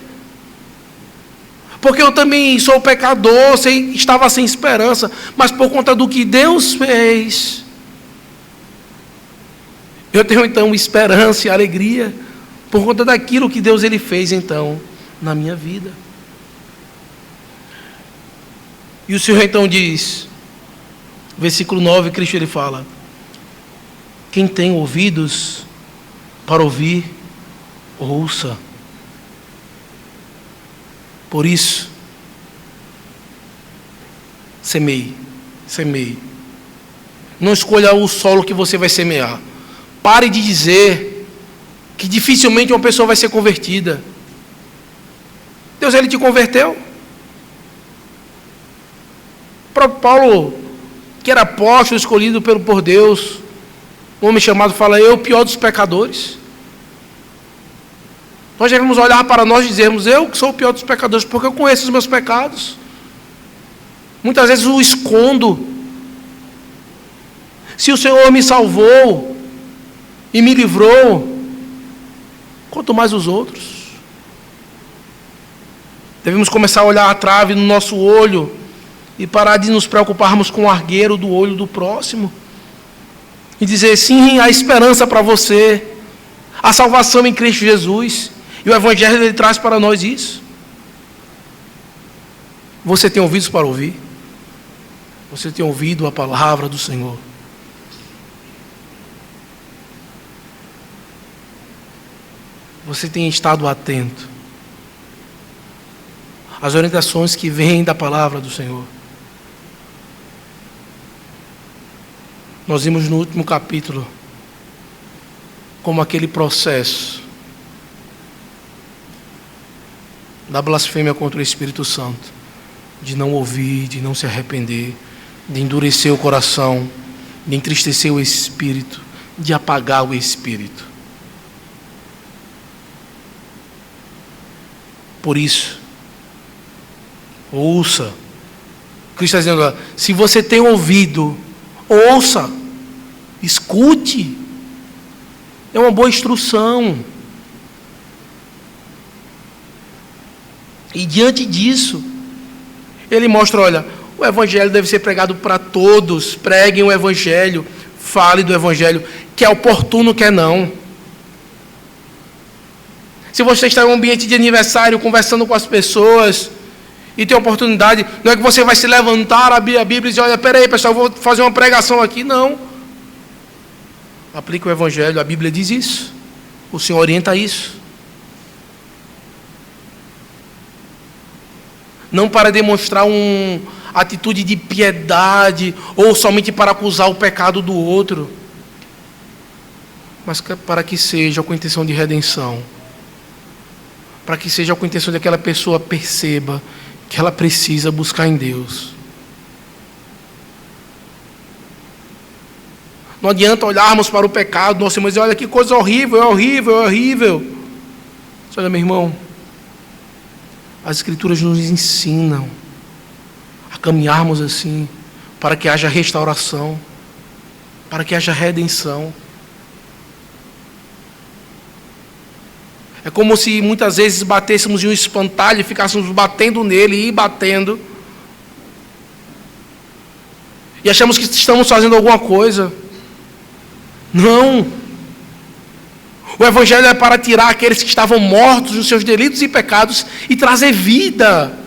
Porque eu também sou pecador, estava sem esperança, mas por conta do que Deus fez, eu tenho então esperança e alegria por conta daquilo que Deus ele fez então na minha vida. E o Senhor então diz, versículo 9, Cristo ele fala: quem tem ouvidos para ouvir, ouça. Por isso, semeie. Não escolha o solo que você vai semear. Pare de dizer que dificilmente uma pessoa vai ser convertida. Deus ele te converteu. O próprio Paulo, que era apóstolo escolhido por Deus, um homem chamado, fala: eu, o pior dos pecadores. Nós devemos olhar para nós e dizermos: eu que sou o pior dos pecadores, porque eu conheço os meus pecados. Muitas vezes o escondo. Se o Senhor me salvou e me livrou, quanto mais os outros. Devemos começar a olhar a trave no nosso olho e parar de nos preocuparmos com o argueiro do olho do próximo. E dizer: sim, há esperança para você, a salvação em Cristo Jesus. E o Evangelho ele traz para nós isso. Você tem ouvidos para ouvir? Você tem ouvido a palavra do Senhor? Você tem estado atento às orientações que vêm da palavra do Senhor? Nós vimos no último capítulo como aquele processo da blasfêmia contra o Espírito Santo, de não ouvir, de não se arrepender, de endurecer o coração, de entristecer o Espírito, de apagar o Espírito. Por isso, ouça. Cristo está dizendo: se você tem ouvido, ouça, escute. É uma boa instrução. E diante disso, ele mostra: olha, o Evangelho deve ser pregado para todos. Preguem o Evangelho, fale do Evangelho, quer oportuno, quer não. Se você está em um ambiente de aniversário, conversando com as pessoas, e tem oportunidade, não é que você vai se levantar, abrir a Bíblia e dizer: olha, peraí pessoal, eu vou fazer uma pregação aqui. Não. Aplique o Evangelho, a Bíblia diz isso. O Senhor orienta isso. Não para demonstrar uma atitude de piedade, ou somente para acusar o pecado do outro, mas para que seja com a intenção de redenção, para que seja com a intenção de que aquela pessoa perceba que ela precisa buscar em Deus. Não adianta olharmos para o pecado, nós temos dizer: olha que coisa horrível, é horrível, é horrível. Olha, meu irmão, as Escrituras nos ensinam a caminharmos assim, para que haja restauração, para que haja redenção. É como se muitas vezes batêssemos em um espantalho e ficássemos batendo nele e batendo, e achamos que estamos fazendo alguma coisa. Não. O Evangelho é para tirar aqueles que estavam mortos nos seus delitos e pecados e trazer vida,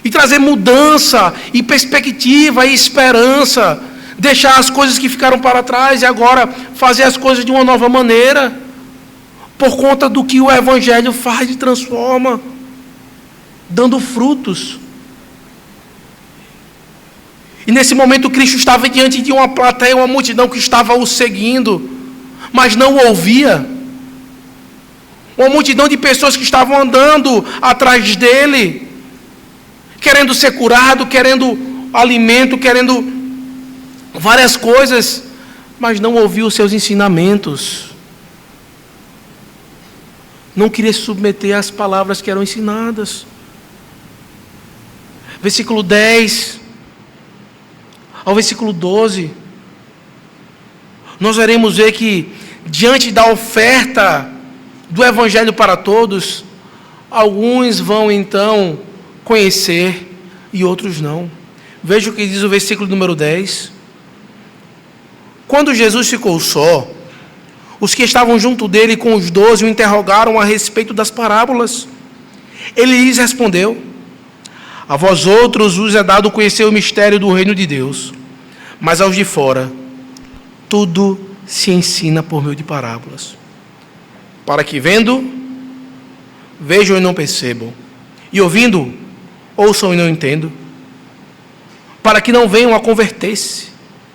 e trazer mudança, e perspectiva, e esperança. Deixar as coisas que ficaram para trás e agora fazer as coisas de uma nova maneira, por conta do que o Evangelho faz e transforma, dando frutos. E nesse momento Cristo estava diante de uma plateia, uma multidão que estava o seguindo, mas não o ouvia. Uma multidão de pessoas que estavam andando atrás dele, querendo ser curado, querendo alimento, querendo várias coisas, mas não ouviu os seus ensinamentos. Não queria se submeter às palavras que eram ensinadas. Versículo 10 ao versículo 12, nós veremos ver que, diante da oferta do Evangelho para todos, alguns vão então conhecer e outros não. Veja o que diz o versículo número 10. Quando Jesus ficou só, os que estavam junto dele com os 12 o interrogaram a respeito das parábolas. Ele lhes respondeu: a vós outros vos é dado conhecer o mistério do reino de Deus, mas aos de fora tudo se ensina por meio de parábolas, para que vendo, vejam e não percebam, e ouvindo, ouçam e não entendam, para que não venham a converter-se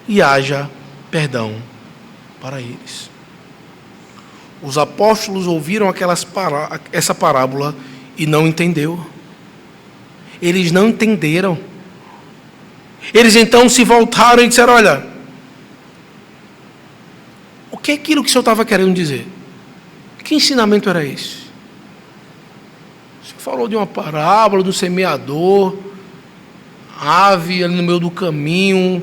e haja perdão para eles. Os apóstolos ouviram essa parábola e não entenderam. Eles não entenderam. Eles então se voltaram e disseram: olha, o que é aquilo que o senhor estava querendo dizer? Que ensinamento era esse? O senhor falou de uma parábola do semeador, ave ali no meio do caminho,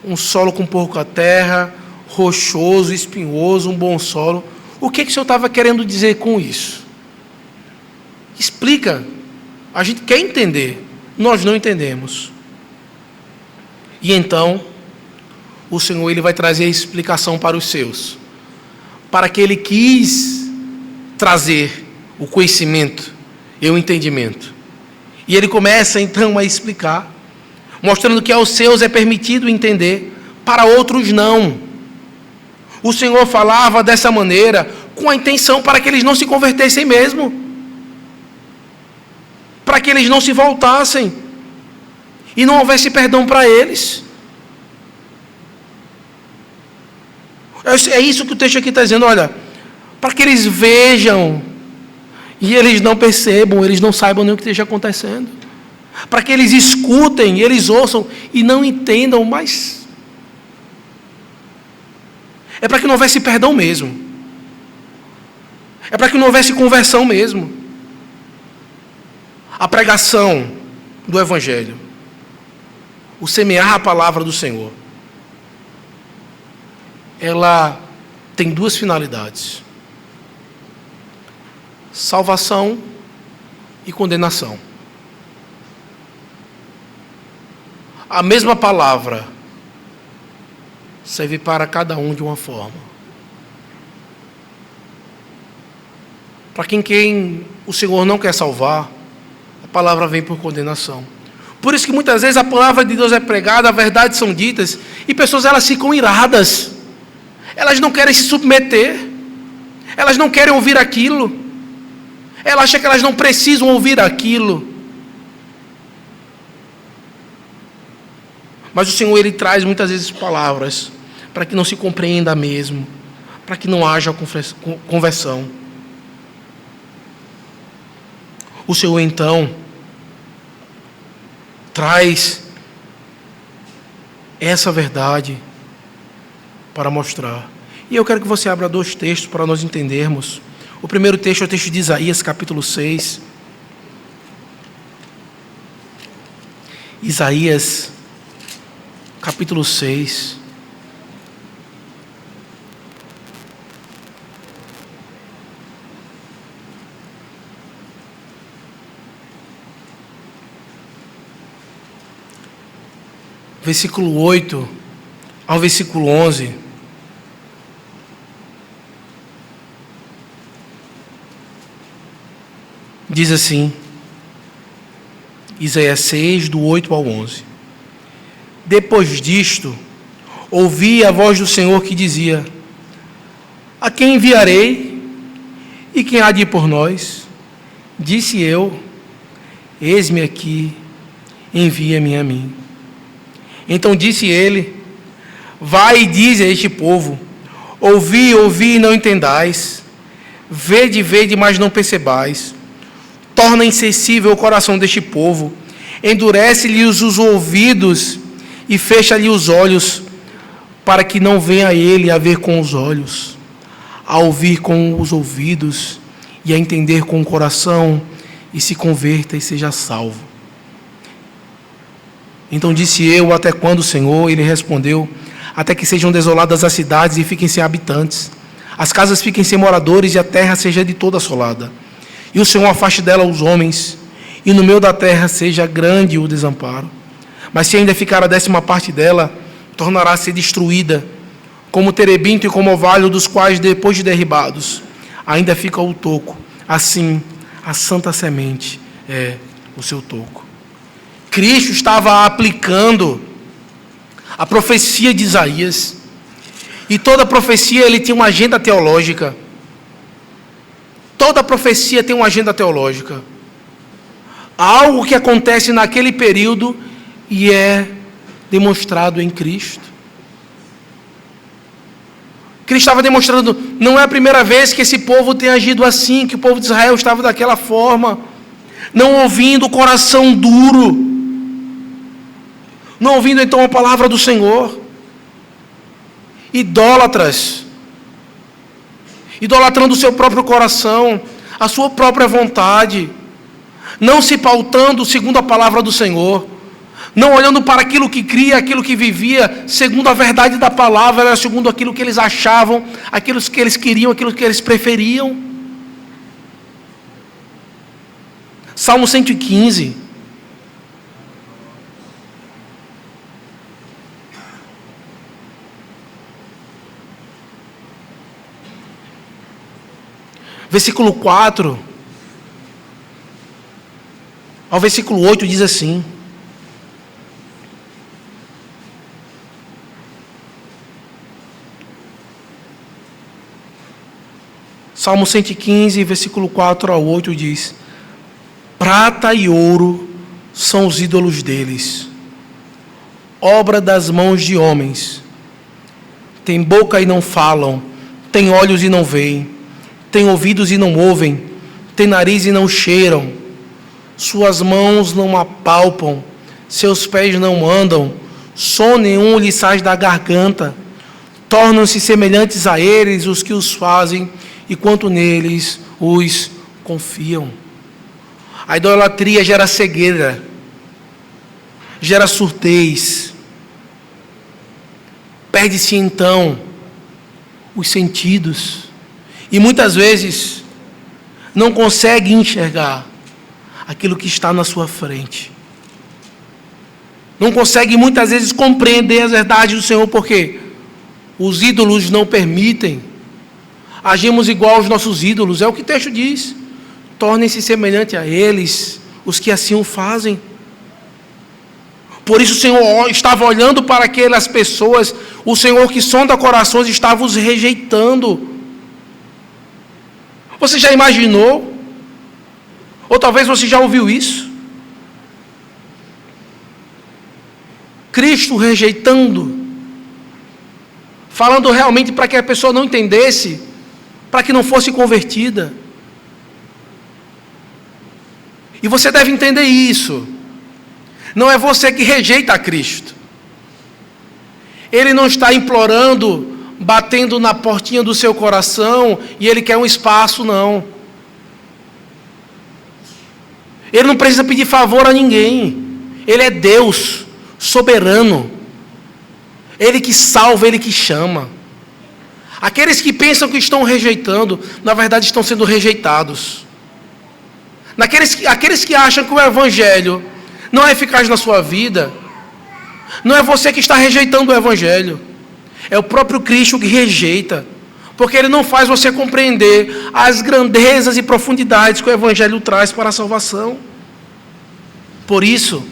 um solo com pouca terra, rochoso, espinhoso, um bom solo. O que o senhor estava querendo dizer com isso? Explica. A gente quer entender, nós não entendemos. E então, o Senhor ele vai trazer a explicação para os seus, para que ele quis trazer o conhecimento e o entendimento. E ele começa então a explicar, mostrando que aos seus é permitido entender, para outros não. O Senhor falava dessa maneira com a intenção para que eles não se convertessem mesmo, para que eles não se voltassem e não houvesse perdão para eles. É isso que o texto aqui está dizendo, olha, para que eles vejam e eles não percebam, eles não saibam nem o que esteja acontecendo, para que eles escutem, eles ouçam e não entendam, mas é para que não houvesse perdão mesmo, é para que não houvesse conversão mesmo. A pregação do Evangelho, o semear a palavra do Senhor, ela tem duas finalidades: salvação e condenação. A mesma palavra serve para cada um de uma forma. Para quem o Senhor não quer salvar, a palavra vem por condenação. Por isso que muitas vezes a palavra de Deus é pregada, as verdades são ditas, e pessoas elas ficam iradas. Elas não querem se submeter. Elas não querem ouvir aquilo. Elas acham que elas não precisam ouvir aquilo. Mas o Senhor ele traz muitas vezes palavras para que não se compreenda mesmo, para que não haja conversão. O Senhor então traz essa verdade para mostrar. E eu quero que você abra dois textos para nós entendermos. O primeiro texto é o texto de Isaías, capítulo 6. Isaías, capítulo 6. Versículo 8 ao versículo 11. Diz assim, Isaías 6, do 8 ao 11. Depois disto, ouvi a voz do Senhor que dizia: a quem enviarei? E quem há de ir por nós? Disse eu: eis-me aqui, envia-me a mim. Então disse ele: vai e dize a este povo: ouvi, ouvi e não entendais, vede, vede, mas não percebais. Torna insensível o coração deste povo, endurece-lhes os ouvidos e fecha-lhe os olhos, para que não venha ele a ver com os olhos, a ouvir com os ouvidos e a entender com o coração, e se converta e seja salvo. Então disse eu: até quando, Senhor? Ele respondeu: até que sejam desoladas as cidades e fiquem sem habitantes. As casas fiquem sem moradores e a terra seja de toda assolada. E o Senhor afaste dela os homens, e no meio da terra seja grande o desamparo. Mas se ainda ficar a 10ª parte dela, tornará a ser destruída, como o terebinto e como o orvalho, dos quais, depois de derribados, ainda fica o toco. Assim, a santa semente é o seu toco. Cristo estava aplicando a profecia de Isaías. E toda profecia ele tinha uma agenda teológica. Toda profecia tem uma agenda teológica. Algo que acontece naquele período e é demonstrado em Cristo. Cristo estava demonstrando, não é a primeira vez que esse povo tem agido assim, que o povo de Israel estava daquela forma, não ouvindo o coração duro, não ouvindo então a palavra do Senhor. Idólatras, idolatrando o seu próprio coração, a sua própria vontade, não se pautando segundo a palavra do Senhor, não olhando para aquilo que cria, aquilo que vivia, segundo a verdade da palavra, era segundo aquilo que eles achavam, aquilo que eles queriam, aquilo que eles preferiam. Salmo 115. Versículo 4 ao versículo 8 diz assim: Salmo 115, versículo 4 ao 8 diz: prata e ouro são os ídolos deles, obra das mãos de homens. Tem boca e não falam, tem olhos e não veem, tem ouvidos e não ouvem, tem nariz e não cheiram, suas mãos não apalpam, seus pés não andam, som nenhum lhe sai da garganta. Tornam-se semelhantes a eles os que os fazem, e quanto neles os confiam. A idolatria gera cegueira, gera surdez. Perde-se então os sentidos. E muitas vezes não consegue enxergar aquilo que está na sua frente. Não consegue muitas vezes compreender as verdades do Senhor, porque os ídolos não permitem. Agimos igual aos nossos ídolos, é o que o texto diz. Tornem-se semelhante a eles os que assim o fazem. Por isso o Senhor estava olhando para aquelas pessoas, o Senhor que sonda corações estava os rejeitando. Você já imaginou? Ou talvez você já ouviu isso? Cristo rejeitando, falando realmente para que a pessoa não entendesse, para que não fosse convertida. E você deve entender isso. Não é você que rejeita a Cristo. Ele não está implorando, batendo na portinha do seu coração, e Ele quer um espaço, não. Ele não precisa pedir favor a ninguém. Ele é Deus, soberano. Ele que salva, Ele que chama. Aqueles que pensam que estão rejeitando, na verdade estão sendo rejeitados. Aqueles que acham que o Evangelho não é eficaz na sua vida, não é você que está rejeitando o Evangelho, é o próprio Cristo que rejeita, porque Ele não faz você compreender as grandezas e profundidades que o Evangelho traz para a salvação. Por isso,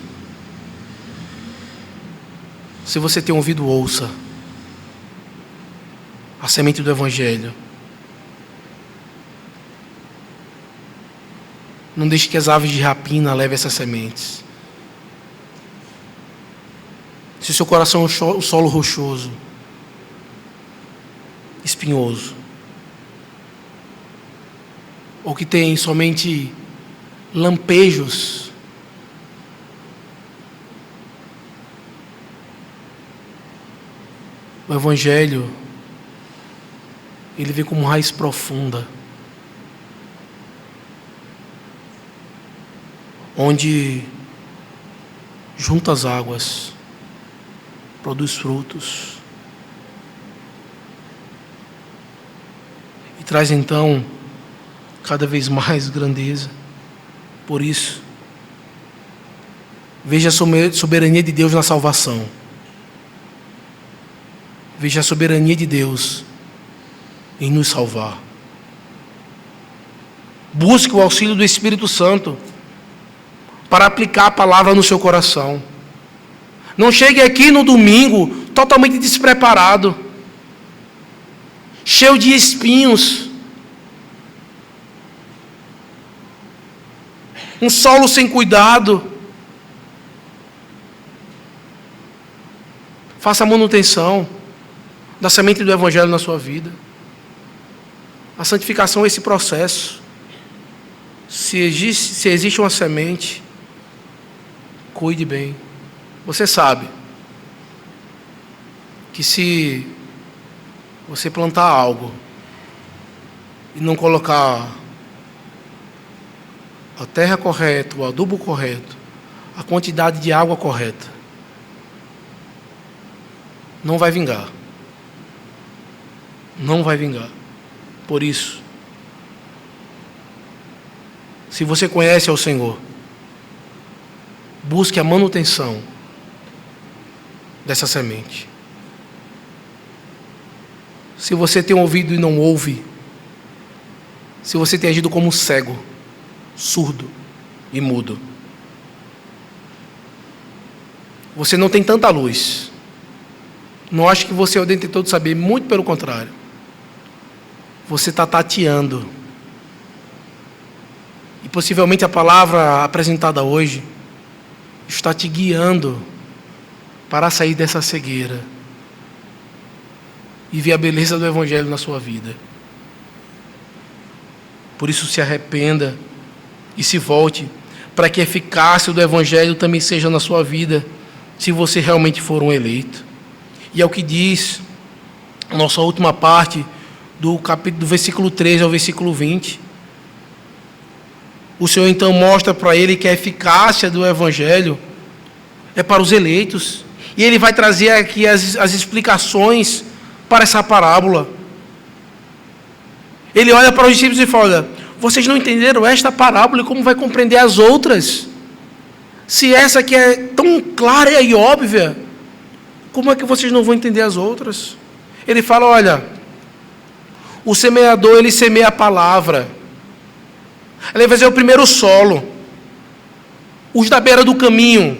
se você tem ouvido, ouça a semente do Evangelho. Não deixe que as aves de rapina levem essas sementes. Se o seu coração é um solo rochoso, espinhoso, ou que tem somente lampejos, o Evangelho, ele vem como raiz profunda, onde junta as águas, produz frutos, traz então cada vez mais grandeza. Por isso, veja a soberania de Deus na salvação. Veja a soberania de Deus em nos salvar. Busque o auxílio do Espírito Santo para aplicar a palavra no seu coração. Não chegue aqui no domingo totalmente despreparado, cheio de espinhos, um solo sem cuidado. Faça a manutenção da semente do Evangelho na sua vida. A santificação é esse processo. Se existe uma semente, cuide bem. Você sabe que se você plantar algo e não colocar a terra correta, o adubo correto, a quantidade de água correta, não vai vingar. Não vai vingar. Por isso, se você conhece ao Senhor, busque a manutenção dessa semente. Se você tem ouvido e não ouve, se você tem agido como cego, surdo e mudo, você não tem tanta luz. Não acho que você é o detentor de saber, muito pelo contrário. Você está tateando. E possivelmente a palavra apresentada hoje está te guiando para sair dessa cegueira e ver a beleza do Evangelho na sua vida. Por isso, se arrependa e se volte, para que a eficácia do Evangelho também seja na sua vida, se você realmente for um eleito. E é o que diz a nossa última parte do capítulo, do versículo 13 ao versículo 20. O Senhor então mostra para ele que a eficácia do Evangelho é para os eleitos. E ele vai trazer aqui as explicações para essa parábola. Ele olha para os discípulos e fala: olha, vocês não entenderam esta parábola e como vai compreender as outras? Se essa aqui é tão clara e óbvia, como é que vocês não vão entender as outras? Ele fala: olha, o semeador, ele semeia a palavra. Ele vai fazer o primeiro solo. Os da beira do caminho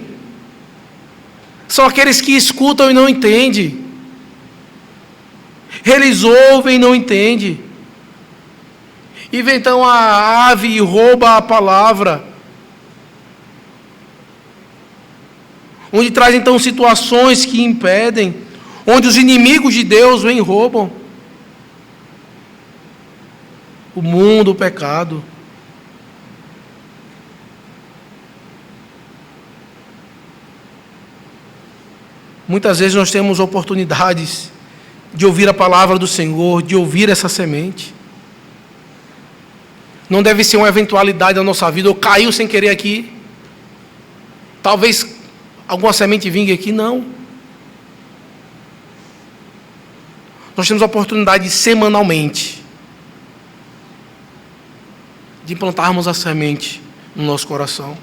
são aqueles que escutam e não entendem. Eles ouvem e não entendem. E vem então a ave e rouba a palavra. Onde traz então situações que impedem, onde os inimigos de Deus vêm e roubam. O mundo, o pecado. Muitas vezes nós temos oportunidades de ouvir a palavra do Senhor, de ouvir essa semente. Não deve ser uma eventualidade na nossa vida, ou caiu sem querer aqui. Talvez alguma semente vingue aqui, não. Nós temos a oportunidade semanalmente de implantarmos a semente no nosso coração.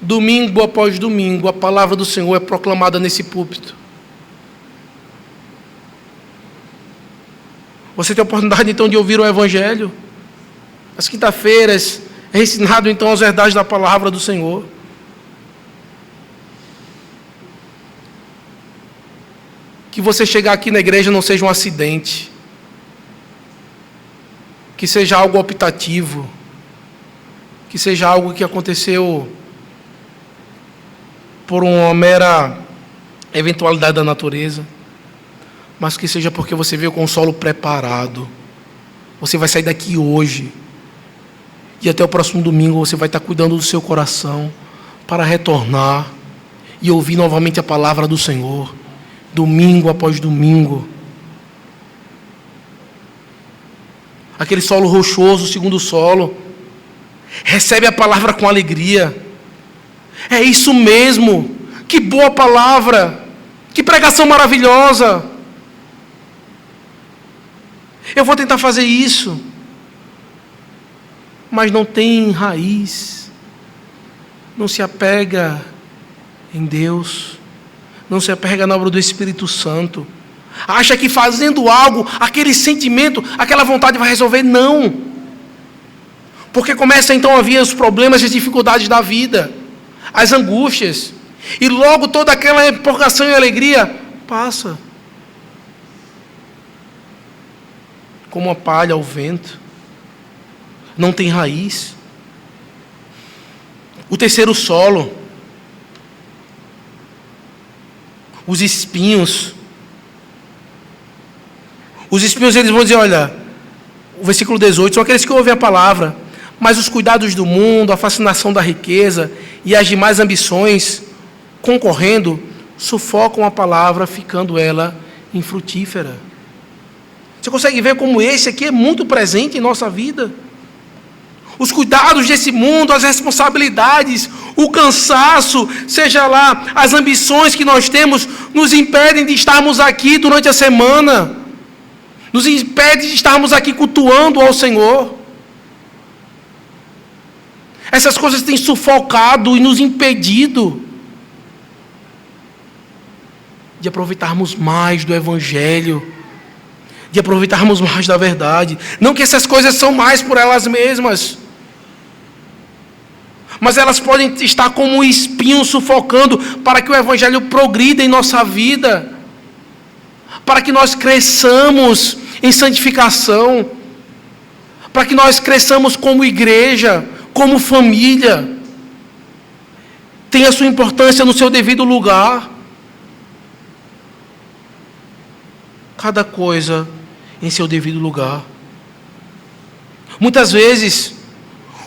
Domingo após domingo, a palavra do Senhor é proclamada nesse púlpito. Você tem a oportunidade então de ouvir o Evangelho. Às quinta-feiras é ensinado então as verdades da palavra do Senhor. Que você chegar aqui na igreja não seja um acidente. Que seja algo optativo. Que seja algo que aconteceu por uma mera eventualidade da natureza, mas que seja porque você veio com o solo preparado. Você vai sair daqui hoje, e até o próximo domingo você vai estar cuidando do seu coração, para retornar e ouvir novamente a palavra do Senhor, domingo após domingo. Aquele solo rochoso, o segundo solo, recebe a palavra com alegria. É isso mesmo, que boa palavra, que pregação maravilhosa. Eu vou tentar fazer isso. Mas não tem raiz. Não se apega em Deus. Não se apega na obra do Espírito Santo. Acha que fazendo algo, aquele sentimento, aquela vontade vai resolver. Não. Porque começa então a vir os problemas e as dificuldades da vida. As angústias. E logo toda aquela empolgação e alegria passa. Como uma palha ao vento. Não tem raiz. O terceiro solo. Os espinhos. Os espinhos, eles vão dizer, olha, o versículo 18, são aqueles que ouvem a palavra, mas os cuidados do mundo, a fascinação da riqueza e as demais ambições, concorrendo, sufocam a palavra, ficando ela infrutífera. Você consegue ver como esse aqui é muito presente em nossa vida? Os cuidados desse mundo, as responsabilidades, o cansaço, seja lá, as ambições que nós temos, nos impedem de estarmos aqui durante a semana, nos impedem de estarmos aqui cultuando ao Senhor. Essas coisas têm sufocado e nos impedido de aproveitarmos mais do Evangelho, de aproveitarmos mais da verdade. Não que essas coisas são mais por elas mesmas, mas elas podem estar como um espinho sufocando para que o Evangelho progrida em nossa vida, para que nós cresçamos em santificação, para que nós cresçamos como igreja, como família, tenha sua importância no seu devido lugar. Cada coisa em seu devido lugar. Muitas vezes,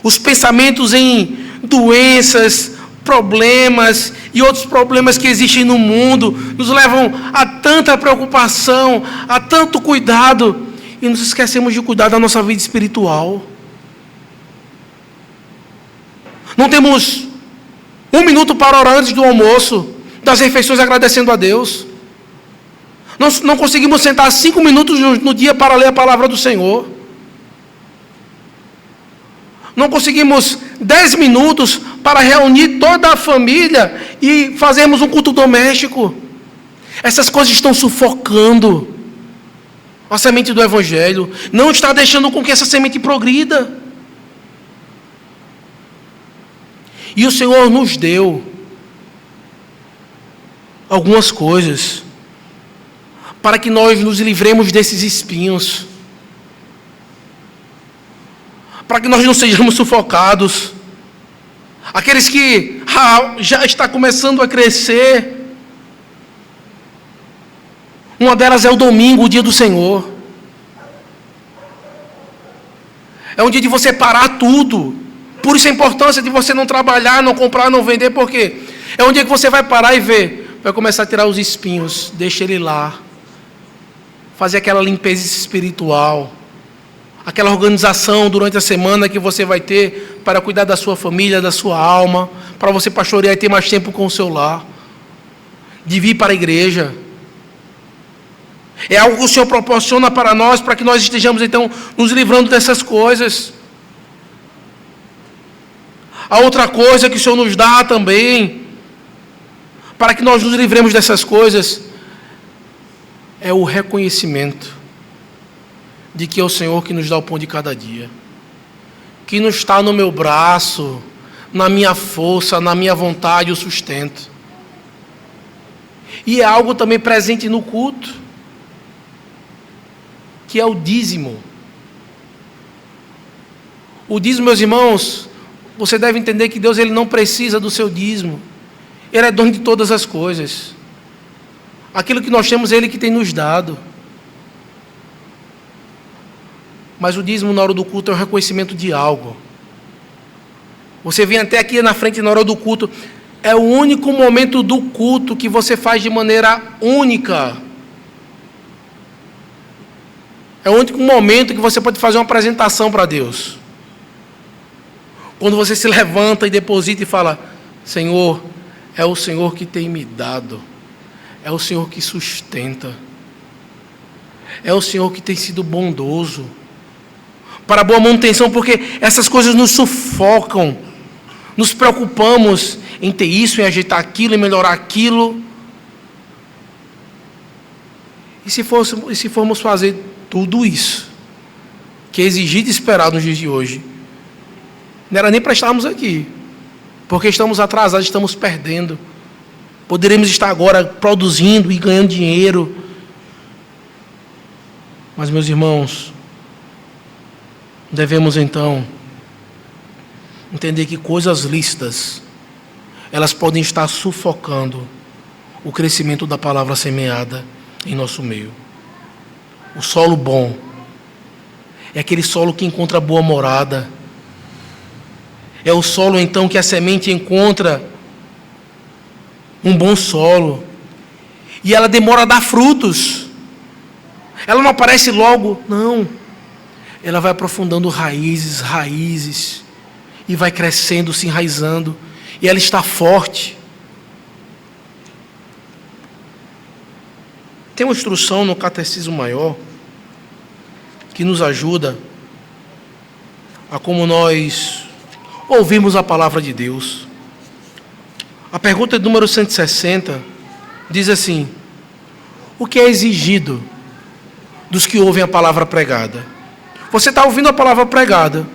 os pensamentos em doenças, problemas e outros problemas que existem no mundo nos levam a tanta preocupação, a tanto cuidado, e nos esquecemos de cuidar da nossa vida espiritual. Não temos 1 minuto para orar antes do almoço, das refeições, agradecendo a Deus. Não conseguimos sentar 5 minutos no dia para ler a palavra do Senhor. Não conseguimos 10 minutos para reunir toda a família e fazermos um culto doméstico. Essas coisas estão sufocando a semente do Evangelho. Não está deixando com que essa semente progrida. E o Senhor nos deu algumas coisas para que nós nos livremos desses espinhos, para que nós não sejamos sufocados. Aqueles que já está começando a crescer, uma delas é o domingo, o dia do Senhor. É um dia de você parar tudo. Por isso a importância de você não trabalhar, não comprar, não vender, porque é um dia que você vai parar e ver, vai começar a tirar os espinhos, deixa ele lá, fazer aquela limpeza espiritual, aquela organização durante a semana que você vai ter para cuidar da sua família, da sua alma, para você pastorear e ter mais tempo com o seu lar, de vir para a igreja. É algo que o Senhor proporciona para nós, para que nós estejamos então nos livrando dessas coisas. A outra coisa que o Senhor nos dá também, para que nós nos livremos dessas coisas, é o reconhecimento de que é o Senhor que nos dá o pão de cada dia, que não está no meu braço, na minha força, na minha vontade, o sustento. E é algo também presente no culto, que é o dízimo. O dízimo, meus irmãos, você deve entender que Deus ele não precisa do seu dízimo. Ele é dono de todas as coisas. Aquilo que nós temos, Ele que tem nos dado. Mas o dízimo na hora do culto é o reconhecimento de algo. Você vem até aqui na frente na hora do culto, é o único momento do culto que você faz de maneira única. É o único momento que você pode fazer uma apresentação para Deus. Quando você se levanta e deposita e fala: Senhor, é o Senhor que tem me dado. É o Senhor que sustenta. É o Senhor que tem sido bondoso para a boa manutenção, porque essas coisas nos sufocam. Nos preocupamos em ter isso, em ajeitar aquilo, em melhorar aquilo. E se formos fazer tudo isso que é exigido e esperado nos dias de hoje, não era nem para estarmos aqui, porque estamos atrasados, estamos perdendo. Poderíamos estar agora produzindo e ganhando dinheiro. Mas, meus irmãos, devemos então entender que coisas lícitas, elas podem estar sufocando o crescimento da palavra semeada em nosso meio. O solo bom é aquele solo que encontra boa morada. É o solo então que a semente encontra um bom solo. E ela demora a dar frutos. Ela não aparece logo, não. Ela vai aprofundando raízes, e vai crescendo, se enraizando, e ela está forte. Tem uma instrução no Catecismo Maior que nos ajuda a como nós ouvimos a palavra de Deus. A pergunta número 160 diz assim: o que é exigido dos que ouvem a palavra pregada? Você está ouvindo a palavra pregada.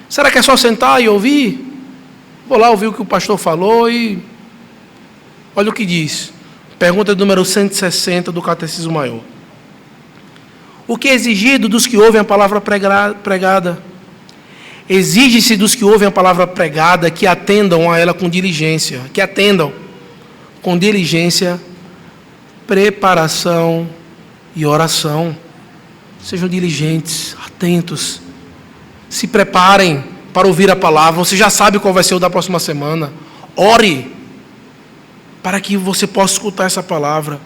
Será que é só sentar e ouvir? Vou lá ouvir o que o pastor falou e... Olha o que diz. Pergunta número 160 do Catecismo Maior. O que é exigido dos que ouvem a palavra pregada? Exige-se dos que ouvem a palavra pregada que atendam a ela com diligência. Que atendam com diligência, preparação e oração. Sejam diligentes, atentos. Se preparem para ouvir a palavra. Você já sabe qual vai ser o da próxima semana. Ore para que você possa escutar essa palavra.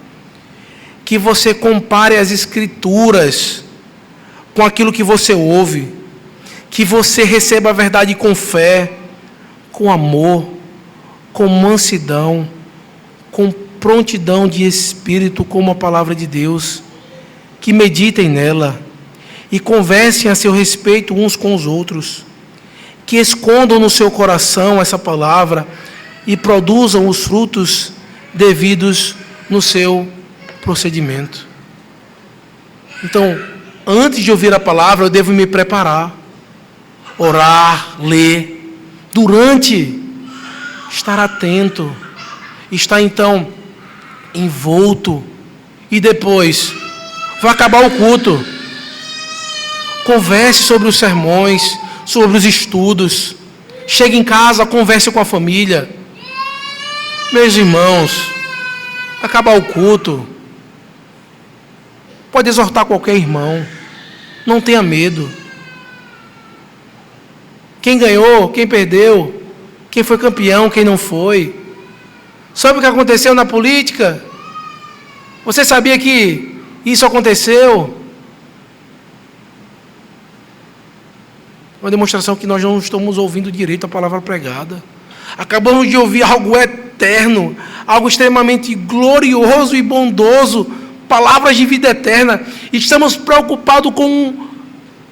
Que você compare as Escrituras com aquilo que você ouve. Que você receba a verdade com fé, com amor, com mansidão, com prontidão de espírito, como a palavra de Deus. Que meditem nela e conversem a seu respeito uns com os outros, que escondam no seu coração essa palavra e produzam os frutos devidos no seu procedimento. Então, antes de ouvir a palavra, eu devo me preparar, orar, ler, durante, estar atento, estar então envolto, e depois vai acabar o culto. Converse sobre os sermões, sobre os estudos. Chegue em casa, converse com a família. Meus irmãos, acabar o culto, pode exortar qualquer irmão. Não tenha medo. Quem ganhou, quem perdeu, quem foi campeão, quem não foi. Sabe o que aconteceu na política? Você sabia que isso aconteceu? Uma demonstração que nós não estamos ouvindo direito a palavra pregada. Acabamos de ouvir algo eterno, algo extremamente glorioso e bondoso, palavras de vida eterna. Estamos preocupados com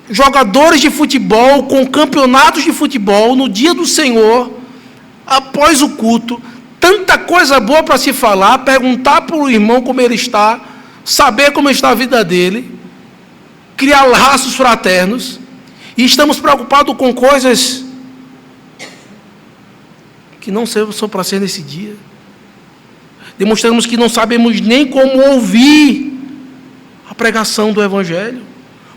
jogadores de futebol, com campeonatos de futebol, no dia do Senhor, após o culto. Tanta coisa boa para se falar, perguntar para o irmão como ele está, saber como está a vida dele, criar laços fraternos, e estamos preocupados com coisas que não são para ser nesse dia. Demonstramos que não sabemos nem como ouvir a pregação do Evangelho.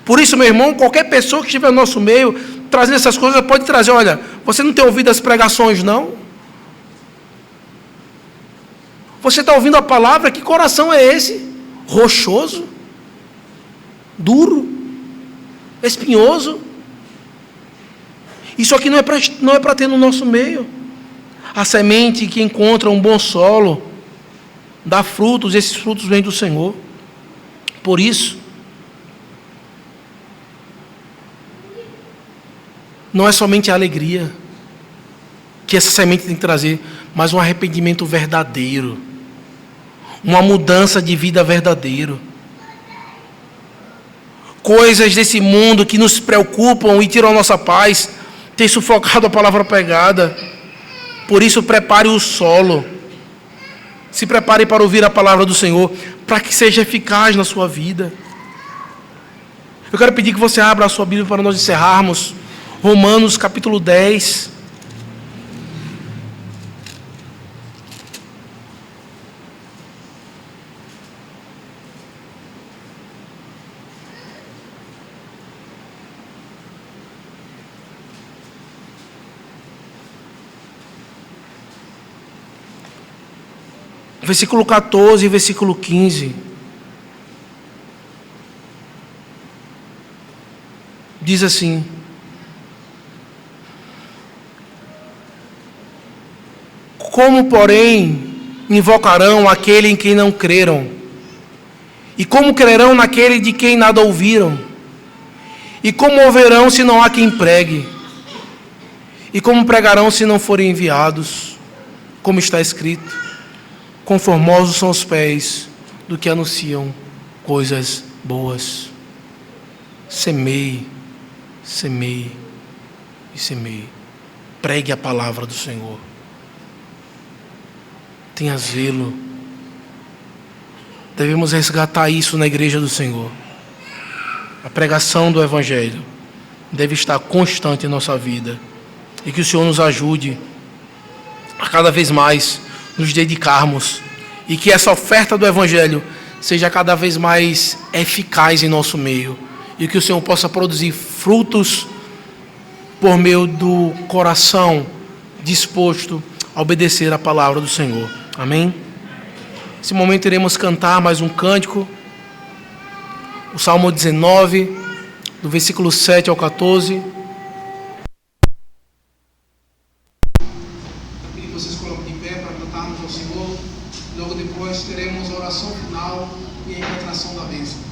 Por isso, meu irmão, qualquer pessoa que estiver no nosso meio, trazendo essas coisas, pode trazer: olha, você não tem ouvido as pregações, não? Você está ouvindo a palavra? Que coração é esse? Rochoso? Duro? Espinhoso? Isso aqui não é para ter no nosso meio. A semente que encontra um bom solo dá frutos, esses frutos vêm do Senhor. Por isso, não é somente a alegria que essa semente tem que trazer, mas um arrependimento verdadeiro, uma mudança de vida verdadeiro. coisas desse mundo que nos preocupam e tiram a nossa paz, tem sufocado a palavra pregada. Por isso, prepare o solo. Se prepare para ouvir a palavra do Senhor, para que seja eficaz na sua vida. Eu quero pedir que você abra a sua Bíblia para nós encerrarmos. Romanos capítulo 10. Versículo 14 e versículo 15. Diz assim: como, porém, invocarão aquele em quem não creram? E como crerão naquele de quem nada ouviram? E como ouvirão se não há quem pregue? E como pregarão se não forem enviados? Como está escrito: conformosos são os pés do que anunciam coisas boas. Semeie, semeie e semeie. Pregue a palavra do Senhor. Tenha zelo. Devemos resgatar isso na igreja do Senhor. A pregação do Evangelho deve estar constante em nossa vida. E que o Senhor nos ajude a cada vez mais nos dedicarmos. E que essa oferta do Evangelho seja cada vez mais eficaz em nosso meio. E que o Senhor possa produzir frutos por meio do coração disposto a obedecer a palavra do Senhor. Amém? Nesse momento iremos cantar mais um cântico. O Salmo 19, do versículo 7 ao 14. E vocês colocam de pé para cantarmos ao Senhor. Logo depois teremos a oração final e a impetração da bênção.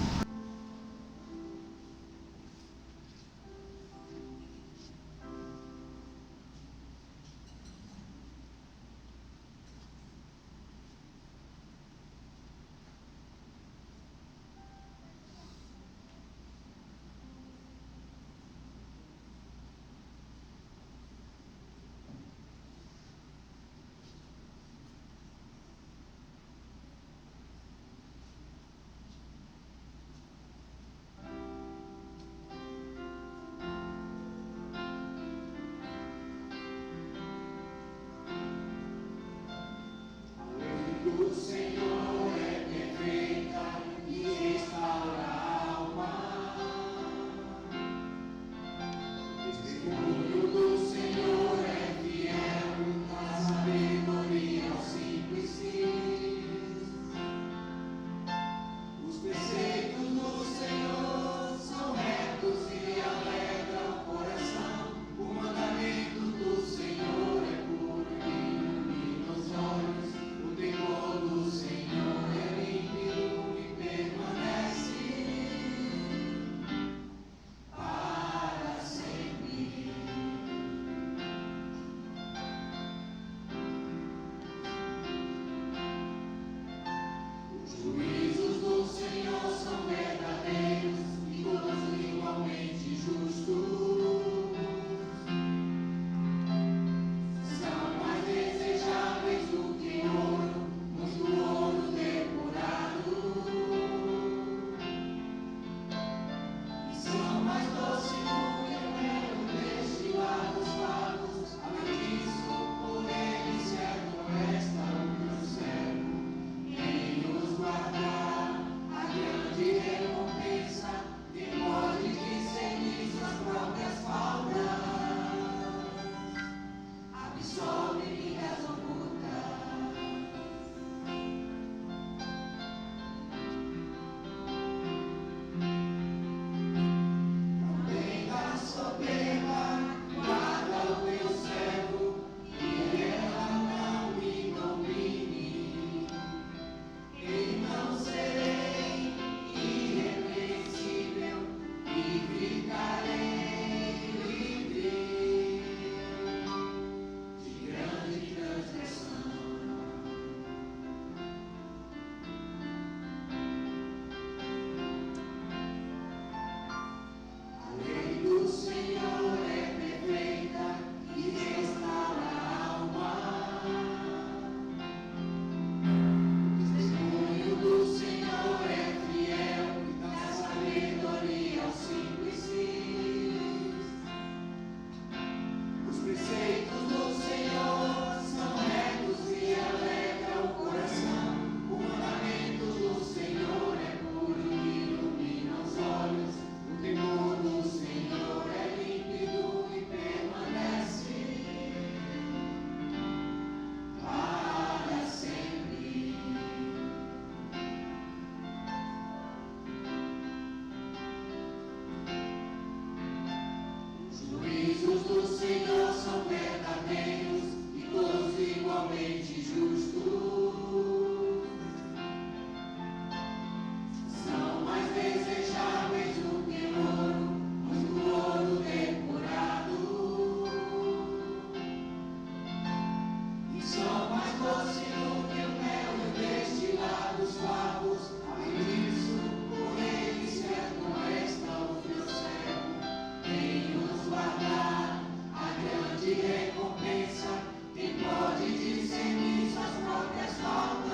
recompensa e pode discernir suas próprias faltas.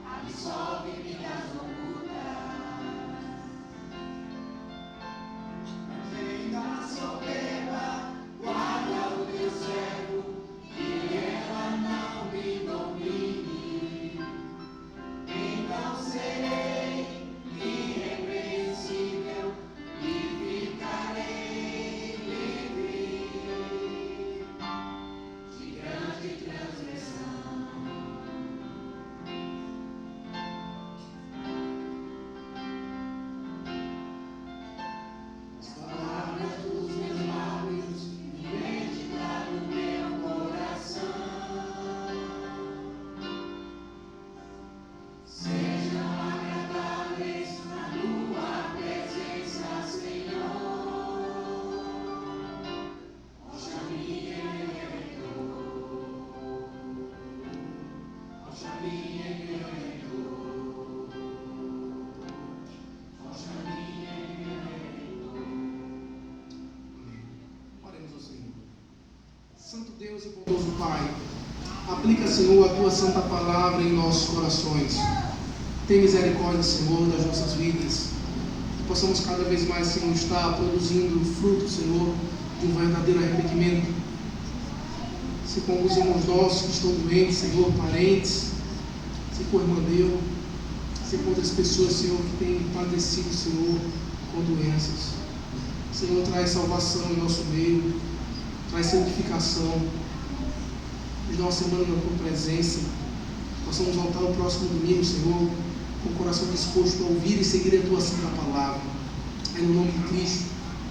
Absolve-me das ocultas. Não venha soberba, guarda o teu servo, que ela não me domine. Então serei irrepreensível e ficarei livre de grande transgressão. As palavras dos meus lábios e meditar no meu coração sejam agradáveis na tua presença, Senhor. Rocha minha e meu redentor, rocha minha e meu redentor, rocha minha e meu redentor. Oremos ao Senhor. Santo Deus e bondoso Pai, aplica, Senhor, a tua santa palavra em nossos corações. Tem misericórdia, Senhor, das nossas vidas. Que possamos cada vez mais, Senhor, estar produzindo fruto, Senhor, de um verdadeiro arrependimento. Se com os irmãos nossos que estão doentes, Senhor, parentes, se com o irmão Deu, se com outras pessoas, Senhor, que têm padecido, Senhor, com doenças. Senhor, traz salvação em nosso meio, traz santificação. Nos dá uma semana na tua presença. Possamos voltar no próximo domingo, Senhor, com o coração disposto a ouvir e seguir a tua santa palavra. É no nome de Cristo,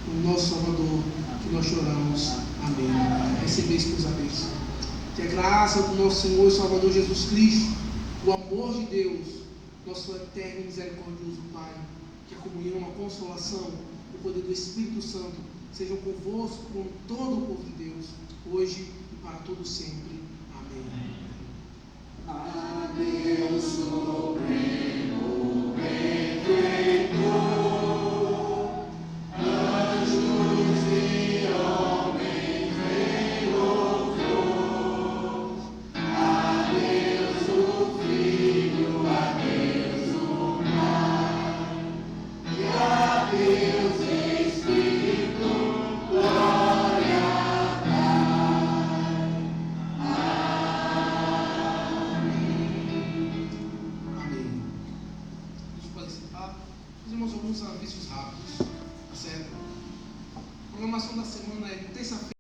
o nosso Salvador, que nós choramos. Amém. Recebeis por bênçãos. Que a graça do nosso Senhor e Salvador Jesus Cristo, o amor de Deus, nosso eterno e misericordioso Pai, que a comunhão, a consolação, o poder do Espírito Santo sejam convosco, com todo o povo de Deus, hoje e para todo sempre. Amém. A Deus supremo benfeitor, anjos e homens em louvor. A Deus o Filho, a Deus o Pai, e a Deus Espírito, glória dai. Amém. A gente pode encerrar. Fizemos alguns avisos rápidos, tá certo? A programação da semana é terça-feira.